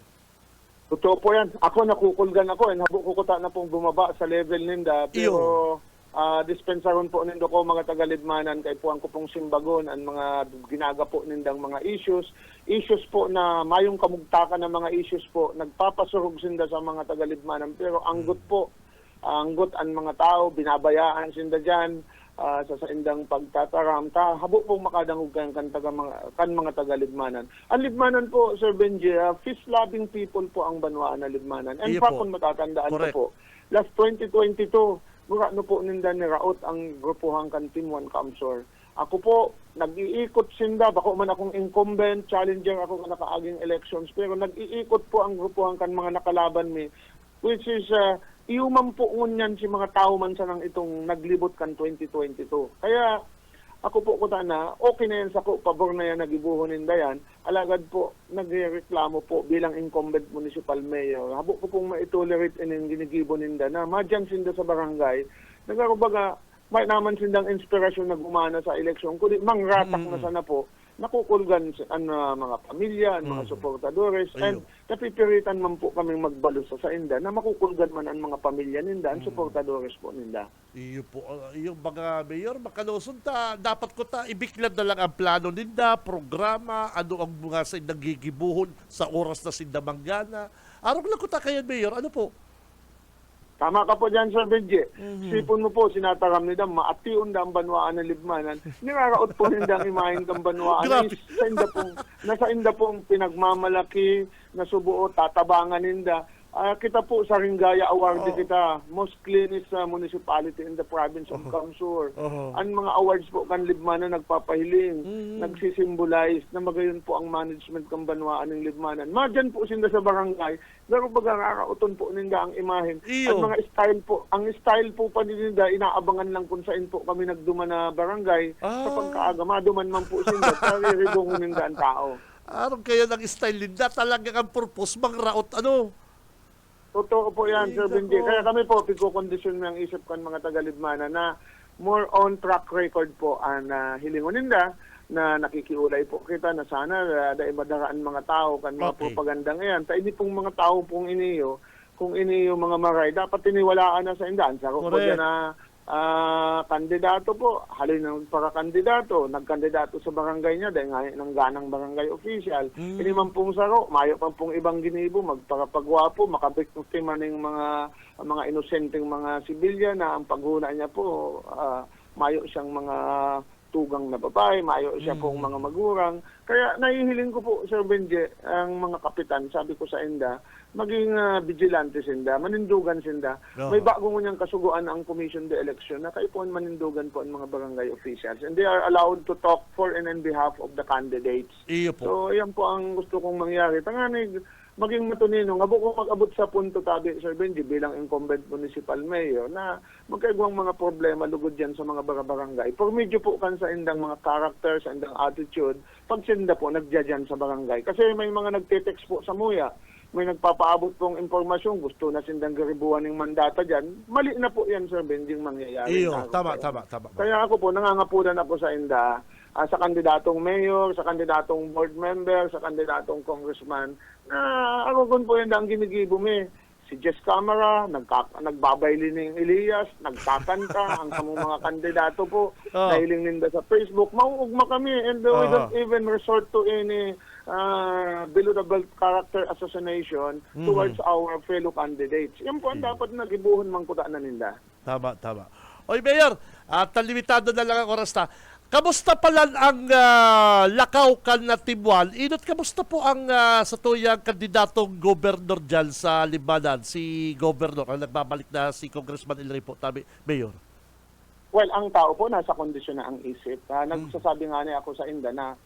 Totoo po yan. Ako nakukulgan ako, nabukukuta na pong bumaba sa level ninda. Pero dispensaron po nindo ko mga taga-Libmanan, kay puwang ko pong simbagon, ang mga ginaga po nindang mga issues. Issues po na mayong kamugtakan ng mga issues po, nagpapasurog sinda sa mga taga-Libmanan. Pero anggot po, anggot ang mga tao, binabayaan sinda dyan, sa indang pagtataram, habo pong makadangog kan mga taga-Libmanan. Ang Libmanan po, Sir Benji, fish-loving people po ang Banwaan na Libmanan. And pa kung matatandaan ko po, last 2022, mura no po ninda ni Raot ang grupuhang kan Team 1 Kamsor. Ako po, nag-iikot sinda, bako man akong incumbent, challenger ako ka nakaaging elections, pero nag-iikot po ang grupuhang kan mga nakalaban mi, which is iuman po ngunyan si mga tao man sa nang itong naglibot kan 2022. Kaya ako po kuta na okay na yan sa ko, pabor na yan nagibuhon ninda yan. Alagad po, nagreklamo po bilang incumbent municipal mayor. Habo ko pong maitolerate in ginigibo ninda na madyan sinda sa barangay. Nagarubaga, may naman sindang inspirasyon na gumana sa eleksyon. Kundi mangratak na sana po, nakukulgan ang mga pamilya, ang mga suportadores, and napipiritan man po kaming magbalo sa inda na makukulgan man ang mga pamilya ninda, ang suportadores po ninda. Iyo po, yung mga mayor, makalusod ta, dapat ko ta, ibiklad na lang ang plano ninda, programa, ano ang mga sa nagigibuhon sa oras na sinda manggana. Araw lang ko ta kayan, mayor, ano po? Tama ka po dyan, Sir Benji. Sipon mo po, sinataram nila, maatiun na ang banwaan ng libmanan. Niraraot po nila ang imahin ng banwaan. Grabe. Nasa inda pong pinagmamalaki, nasubuo, tatabangan ninda. Kita po sa Ringaya Award kita, most cleanest municipality in the province of Kamsur. Ang mga awards po kan Libmanan nagpapahiling, nagsisimbolize na magayon po ang management ng banwaan ng Libmanan. Madyan po sinda sa barangay, pero baga nakauton po ninda ang imahen. Ang mga style po, ang style po pa ninda, inaabangan lang kung saan po kami nagduma na barangay. Sa pagkaaga, maduman man po sinda, kariribong ninda ang tao. Araw kayo ng style ninda, talagang ang purpose, mangraot, ano? Totoo po yan, Sir Benji. Kaya kami po, pagkukondisyon ng isip kan mga taga-Libmana na more on track record po ang hilingon ninda na nakikiulay po kita na sana dahil madaraan mga tao kan mga propaganda ngayon. Ta ini pong mga tao pong iniyo, kung iniyo mga maray, dapat tiniwalaan na sa indaan. Sa ko dyan na kandidato po, halin ng para-kandidato, nagkandidato sa barangay niya dahil nga ng ganang barangay official. Ini man pong saro, mayo pa pong ibang ginibo, magparapagwapo, makabiktima ng mga inosenteng mga sibilya na ang paghuna niya po, mayo siyang mga tugang na babae, mayo siya pong mga magurang. Kaya nahihiling ko po, Sir Benje, ang mga kapitan, sabi ko sa inda, maging vigilante sinda, manindugan sinda. May bagong niyang kasuguan ang Commission de Election na kayo po manindugan po ang mga barangay officials. And they are allowed to talk for and on behalf of the candidates. Iyo po. So, yan po ang gusto kong mangyari. Tanganig, maging matunino. Nga kung mag-abot sa punto tabi, Sir Benji, bilang incumbent municipal mayor, na magkaigwang mga problema lugod yan sa mga barangay. Pag medyo po kan sa indang mga character, sa indang attitude, pag sinda po, nagdyan sa barangay. Kasi may mga nagte-text po sa muya, may nagpapaabot pong informasyon, gusto na sindang garibuan ng mandata dyan, mali na po yan, Sir Benji, mangyayari. Iyo, tama. Kaya ako po, nangangapunan ako sa inda, sa kandidatong mayor, sa kandidatong board member, sa kandidatong congressman, na ako po yun ang ginigibo me. Si Jess Camara, nagbabayli ng Elias, nagkakanta, ang kamong mga kandidato po, nahiling ninda sa Facebook, mauugma kami, and we don't even resort to any below the belt character assassination towards our fellow candidates. Yan po ang dapat nagibuhon mang kutaan na ninda. Tama. Oy, Mayor, limitado na lang ang oras na. Kamusta pala ang lakaw kan na Timwal? Inot, kamusta po ang sa tuyang kandidatong gobernador dyan sa Libmanan, si Governor, ang nagbabalik na si Congressman Ilray po, Mayor? Well, ang tao po nasa kondisyon na ang isip. Nagsasabi nga niya ako sa inda na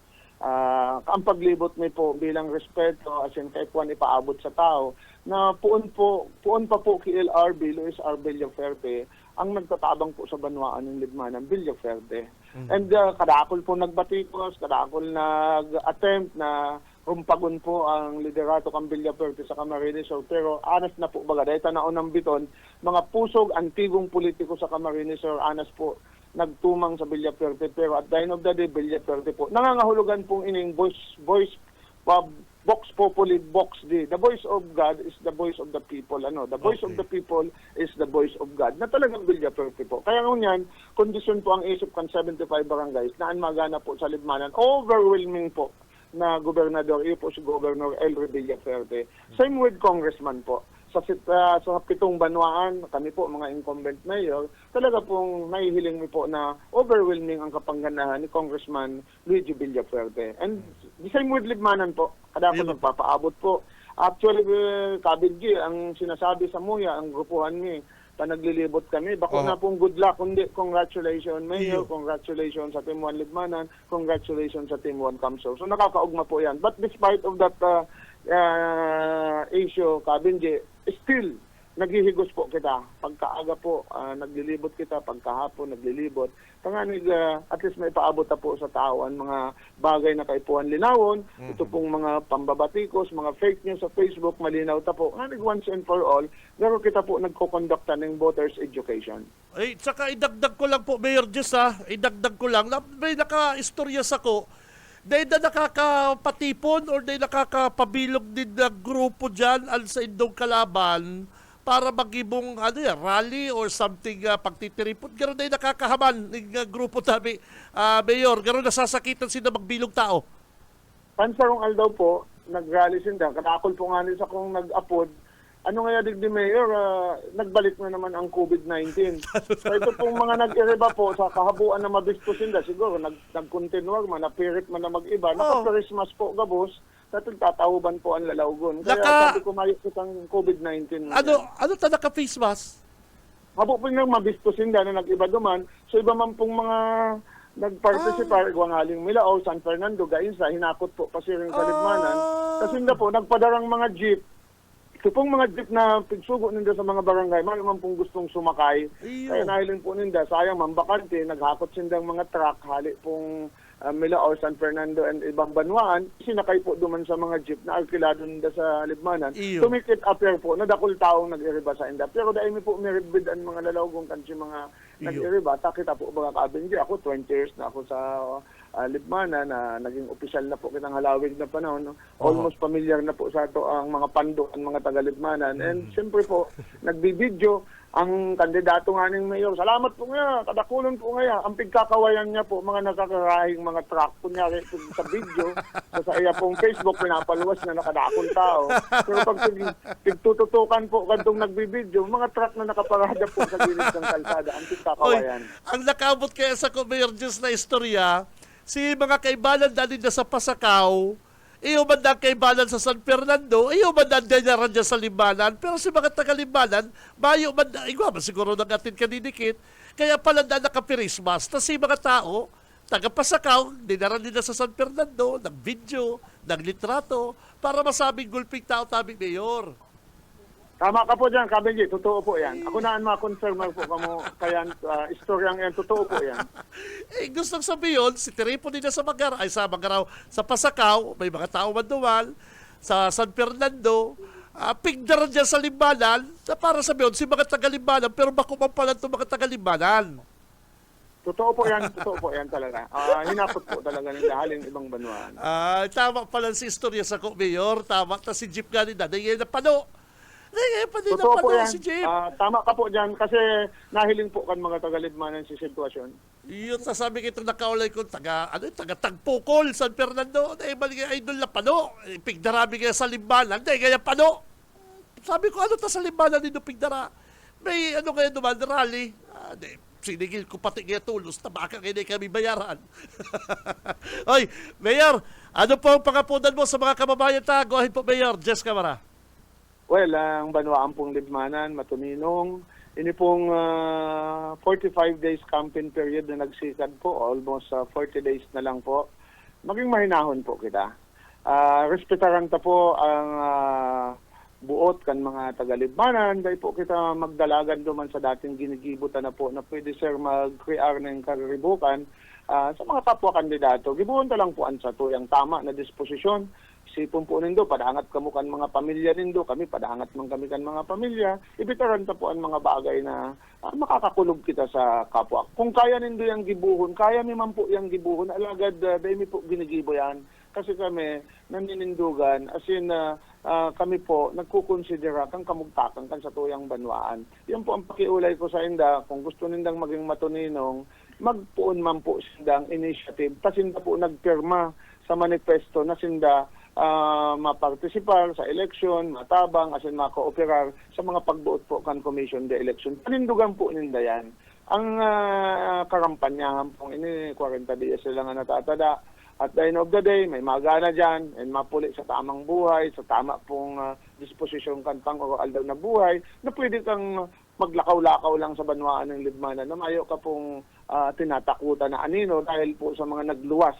ang paglibot mo po bilang respeto, as in kahit kuwan ipaabot sa tao, na puon pa po kay LRB, Luis R. Villaferte, ang nagtatabang po sa banwaan ng Libmanan, Villaferte. And kadakol po nagbatikos, kadakol nag-attempt na rumpagon po ang liderato kang Villaferte sa Camarines Sur. Pero honest na po baga, dahil tanaon ng biton, mga pusog, antigong politiko sa Camarines Sur, honest po, nagtumang sa Villaferte. Pero at the end of the day, Villaferte po, nangangahulugan pong ining Vox Populi, Vox D. The voice of God is the voice of the people. The voice of the people is the voice of God. Na talagang Villaferte po. Kaya ngunyan, kondisyon po ang isip kan 75 barangays na magana po sa Libmanan. Overwhelming po na gobernador. Iyo po si Governor Elry Villaferte. Same with Congressman po. Sa pitong banwaan, kami po mga incumbent mayor, talaga pong nahihiling mi po na overwhelming ang kapangganahan ni Congressman Luigi Villaferte. And the same with Libmanan po, kada po nagpapaabot po. Actually, Kabidgi, ang sinasabi sa muya, ang grupuhan mi, naglilibot kami, bako na pong good luck, kundi congratulations Mayor, congratulations sa Team 1 Libmanan, congratulations sa Team 1 Kamsur. So nakakaugma po yan. But despite of that issue, Kabinji, still, naghihigos po kita. Pagkaaga po, naglilibot kita. Pagkahapon, naglilibot. Tanganig, at least may paabot na po sa tao ang mga bagay na kaipuhan linawon. Ito pong mga pambabatikos, mga fake news sa Facebook, malinaw ta po. Tanganig once and for all, pero kita po nagkokondukta ng voters education. Ay, tsaka idagdag ko lang po, Mayor Jess, idagdag ko lang, may naka-istorya sa ko, dahil na nakakapatipon or dahil nakakapabilog din na grupo dyan sa indong kalaban para magibong rally or something pagtitiripon. Gano'n dahil nakakahaman ng grupo tabi, Mayor. Gano'n nasasakitan sila magbilog tao. Pansarong aldaw po, nag-rally sinda. Katakol po nga sa kung nag-upload. Ano nga digdi Mayor, nagbalik na naman ang COVID-19. So ito pong mga nag-iriba po sa kahabuan na mabisto sinda, siguro nag-continue man, napirit man na mag-iba. Naka-Christmas po gabos, tatong tatahuban po ang lalawgon. Kaya sabi ko mayok itang COVID-19. Ano ta naka-face mask? Habo po nang mabisto sinda na nag-iba duman. So iba man pong mga nag-participate, Guangaling Milao, San Fernando, Gainsa, hinakot po pasiring kaligmanan. Kasi na po, nagpadarang mga jeep. Ito pong mga jeep na pigsugo ninda sa mga barangay, man pong gustong sumakay. Kaya nahilin po ninda, sayang mambakante, naghakot sindang mga truck, hali pong Milao, San Fernando, and ibang banwaan. Sinakay po duman sa mga jeep na alkilado ninda sa Libmanan. To make it appear po, nadakul taong nag-iriba sa inda. Pero dahil mi po miribid ang mga lalawgong kansi mga nag-iriba, takita po mga kabinji. Ako 20 years na ako sa Libmanan, na naging opisyal na po kitang halawig na panahon. No? Almost familiar na po sa ito ang mga pandok, ang mga taga-Libmanan. And siyempre po, nagbibideo ang kandidato nga ng mayor. Salamat po nga, kadakulon po nga. Ang pigkakawayan niya po, mga nakakarahing mga truck. Kunyari sa video, sa iya pong Facebook, pinapaluwas na nakadakol tao. Pero pag pigtututukan po kantong nagbibideo, mga truck na nakaparada po sa gilid ng kalsada. Ang pigkakawayan. Ang nakabot kaya sa Mayor Jess na istorya, si mga kaibalan dali na sa Pasakaw, iyo man ang kaibalan sa San Fernando, iyo man ang ganyaran dyan sa Limbanan, pero si mga taga-Limbanan, bayo man, igwa man siguro nang atin kanidikit, kaya pala na nakapirismas, na si mga tao, taga-Pasakaw, dinaran nila sa San Fernando, nag-video, nag-litrato, para masabing gulping tao tabi Mayor. Tama ka po dyan, Kabenji. Totoo po yan. Ako na ang ma-confirmer po kamo kaya istoryang yan. Totoo po yan. Gustong sabihin, si Tiripo nila sa Magaraw, sa Pasakaw, may mga tao maduwal, sa San Fernando, pigdaran dyan sa Limbanan, na para sabihin, si mga taga-Limbanan, pero bakuman pala itong mga taga-Limbanan. Totoo po yan talaga. Hinapot po talaga ng dahaling ibang banwaan. Tama pala si istorya sa Mayor, tama, ta si Jeep ganito, na napano. Totoo po yan. Tama ka po dyan kasi nahiling po kan mga taga-Libmanan si sitwasyon. Yun, sasabi ko itong nakaulay ko, taga-Tagpukol, San Fernando, balik idol na pano, pigdarami kaya sa Limbanan, kaya pano. Sabi ko, ano ta sa Limbanan nito pigdara? May kaya duman, rally. Sinigil ko pati kaya tulos, baka kaya kami bayaran. Oy, Mayor, ano po ang pangapunan mo sa mga kababayan ta? Go ahead po, Mayor, Jess Camara. Well, ang banwaan pong Libmanan, matuninong, ini pong 45 days campaign period na nagsikad po, almost 40 days na lang po. Maging mahinahon po kita. Respetaran ta po ang buot kan mga taga-Libmanan, dahil po kita magdalagan duman sa dating ginigibutan na po na pwede sir mag-create ng kariribukan sa mga kapwa kandidato. Gibuon ta lang po ang sa tuyang tama na disposisyon. Sipon po nindo, padaangat kamo kan mga pamilya nindo, kami padaangat man kami kan mga pamilya, ibitaran ta po ang mga bagay na makakakulog kita sa kapwa. Kung kaya nindo yung gibuhon, kaya mi man po yung gibuhon, alagad dahil mi po ginigibo yan. Kasi kami naninindugan, as in kami po nagkukonsidera kang kamugtakan kan sa tuyang banwaan. Yan po ang pakiulay ko sa inda, kung gusto nindang maging matuninong, magpuon man po sindang initiative, tasinda po nagpirma sa manifesto na sinda mapartisipar sa eleksyon, matabang, as in makooperar sa mga pagbuot po kan Commission de Election. Panindugan po ninda yan. Ang karampanyahan pong ini, 40 days sila nga natatada. At the end of the day, may magana dyan, and mapuli sa tamang buhay, sa tama pong disposisyon kan pang-oral daw na buhay, na pwede kang maglakaw-lakaw lang sa banwaan ng Libmanan na mayo ka pong tinatakutan na anino dahil po sa mga nagluwas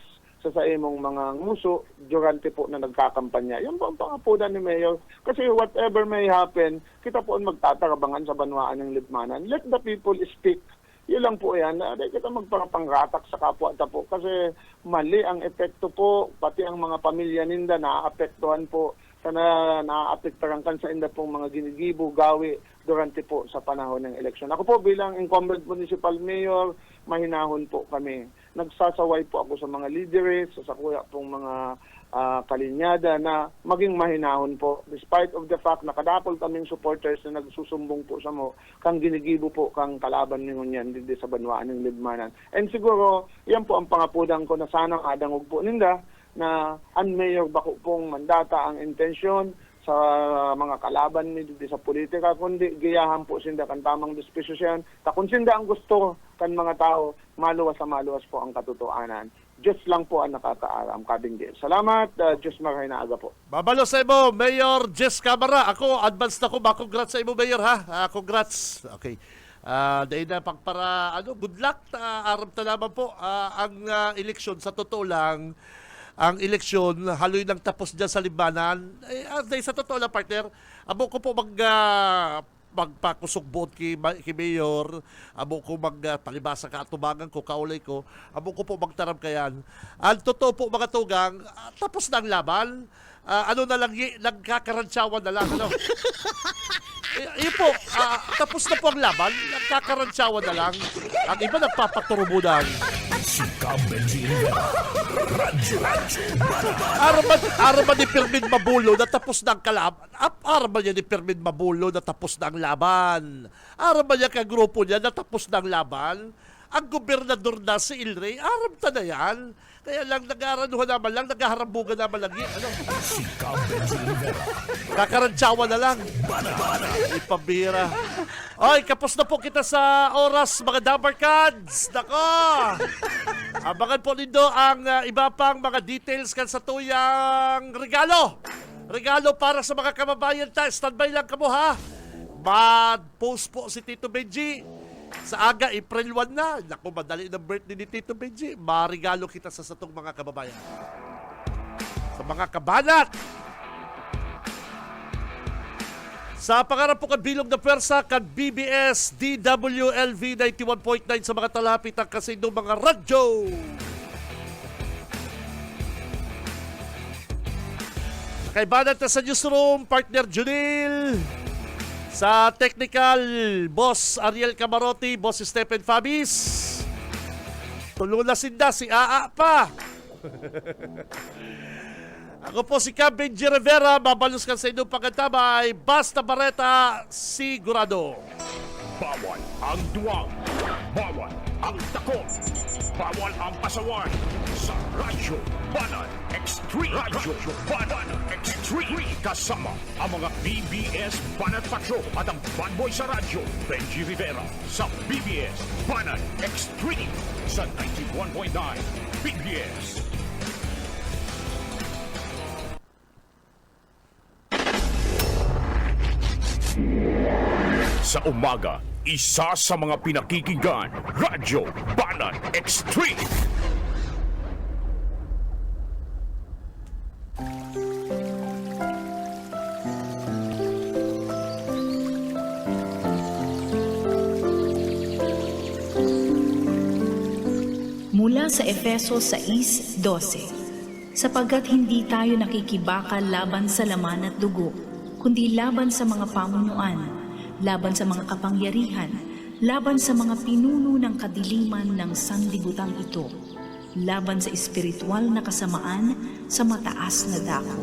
sa imong mga nguso durante po na nagkakampanya. Yan po ang pangapunan ni Mayor. Kasi whatever may happen, kita po ang magtatarabangan sa banwaan ng libmanan. Let the people speak. Yun lang po yan. Hindi kita magpapangratak sa kapwa po. Kasi mali ang epekto po. Pati ang mga pamilya ninda naaapektuhan po. Sana naaapektuhan kan sa inda pong mga ginigibo, gawi durante po sa panahon ng eleksyon. Ako po bilang incumbent municipal mayor, mahinahon po kami. Nagsasaway po ako sa mga leaders, sa kuya pong mga kalinyada na maging mahinahon po. Despite of the fact na kadakol kaming supporters na nagsusumbong po sa mo, kang ginigibo po kang kalaban ninyo yan dito sa banwaan ng libmanan. And siguro, yan po ang pangapudan ko na sana adangog po ninda na ang mayor bako pong mandata ang intensyon sa mga kalaban ni dito sa politika, kundi giyahan po sinda kan tamang disposisyon. Kung sinda ang gusto kan mga tao, maluwas po ang katotohanan. Diyos lang po ang nakakaaram, kabing Diyos. Salamat, Diyos maray na aga po. Babalo sa imo, Mayor Jess Camara. Ako, advance na ko. Congrats sa imo, Mayor, ha? Congrats. Okay. Dahil na pagpara, good luck. Aram na naman po ang eleksyon. Sa totoo lang, ang eleksyon, haloy nang tapos dyan sa libanan. Dahil sa totoo lang, partner, abo ko po magpakusog boat kay Mayor, abo ko magpalibasa ka atubangan ko, kaulay ko, abo ko po magtaram kayan. Ang totoo po mga tugang, tapos na ang laban. Ano na lang, nagkakarantsawan na lang. Ano? Po, tapos na po ang laban, nagkakarantsawan na lang. Ang iba nagpapaturubunan. Si Cam Benji Rivera. Radyo Banat. Araman ni Pirmin Mabulo na tapos na ang kalaban. Araman niya ni Pirmin Mabulo na tapos na ang laban. Araman niya kagrupo niya na tapos na ang laban. Ang gobernador na si Ilray, aram ta na yan. Kaya lang nag-aaranuhan naman lang, nag-aharambugan naman lang. Ano? Si Cam Benji Rivera. Kakarantsawa na lang. Ipabira. Ay, kapos na po kita sa oras, mga Dabarkads. Nako! Abangan po nindo ang iba pang mga details kan sa tuyang regalo. Regalo para sa mga kababayan tayo. Standby lang kamo, ha? Mag-post po si Tito Benji. Sa aga, April 1 na. Naku, madali ng birthday ni Tito Benji. Marigalo kita sa satong mga kababayan. Sa mga kabanat. Sa pangarap po bilog na pwersa kan BBS DWLV 91.9 sa mga talapit ang kasinong mga radyo. Kay banat na sa newsroom, partner Junil. Sa technical, Boss Ariel Camarote, Boss Stephen Fabis. Tulong na sinda, si Aa pa. Ako po si Cam Benji Rivera, mabalos ka sa inyong pagkantabay, Basta Barreta, sigurado. Bawal ang duwag. Bawal ang takot. Bawal ang pasaway. Sa Radyo Banat Extreme. Radyo Banat Extreme. Kasama ang mga BBS Banat Patrol at ang Bad Boy sa radyo, Benji Rivera. Sa BBS Banat Extreme. Sa 91.9 BBS. Sa umaga, isa sa mga pinakikinggan, Radyo Banat Extreme. Mula sa Efeso 6:12, sapagkat hindi tayo nakikibakal laban sa laman at dugo, kundi laban sa mga pamunuan, laban sa mga kapangyarihan, laban sa mga pinuno ng kadiliman ng sanlibutan ito, laban sa espiritual na kasamaan sa mataas na dako.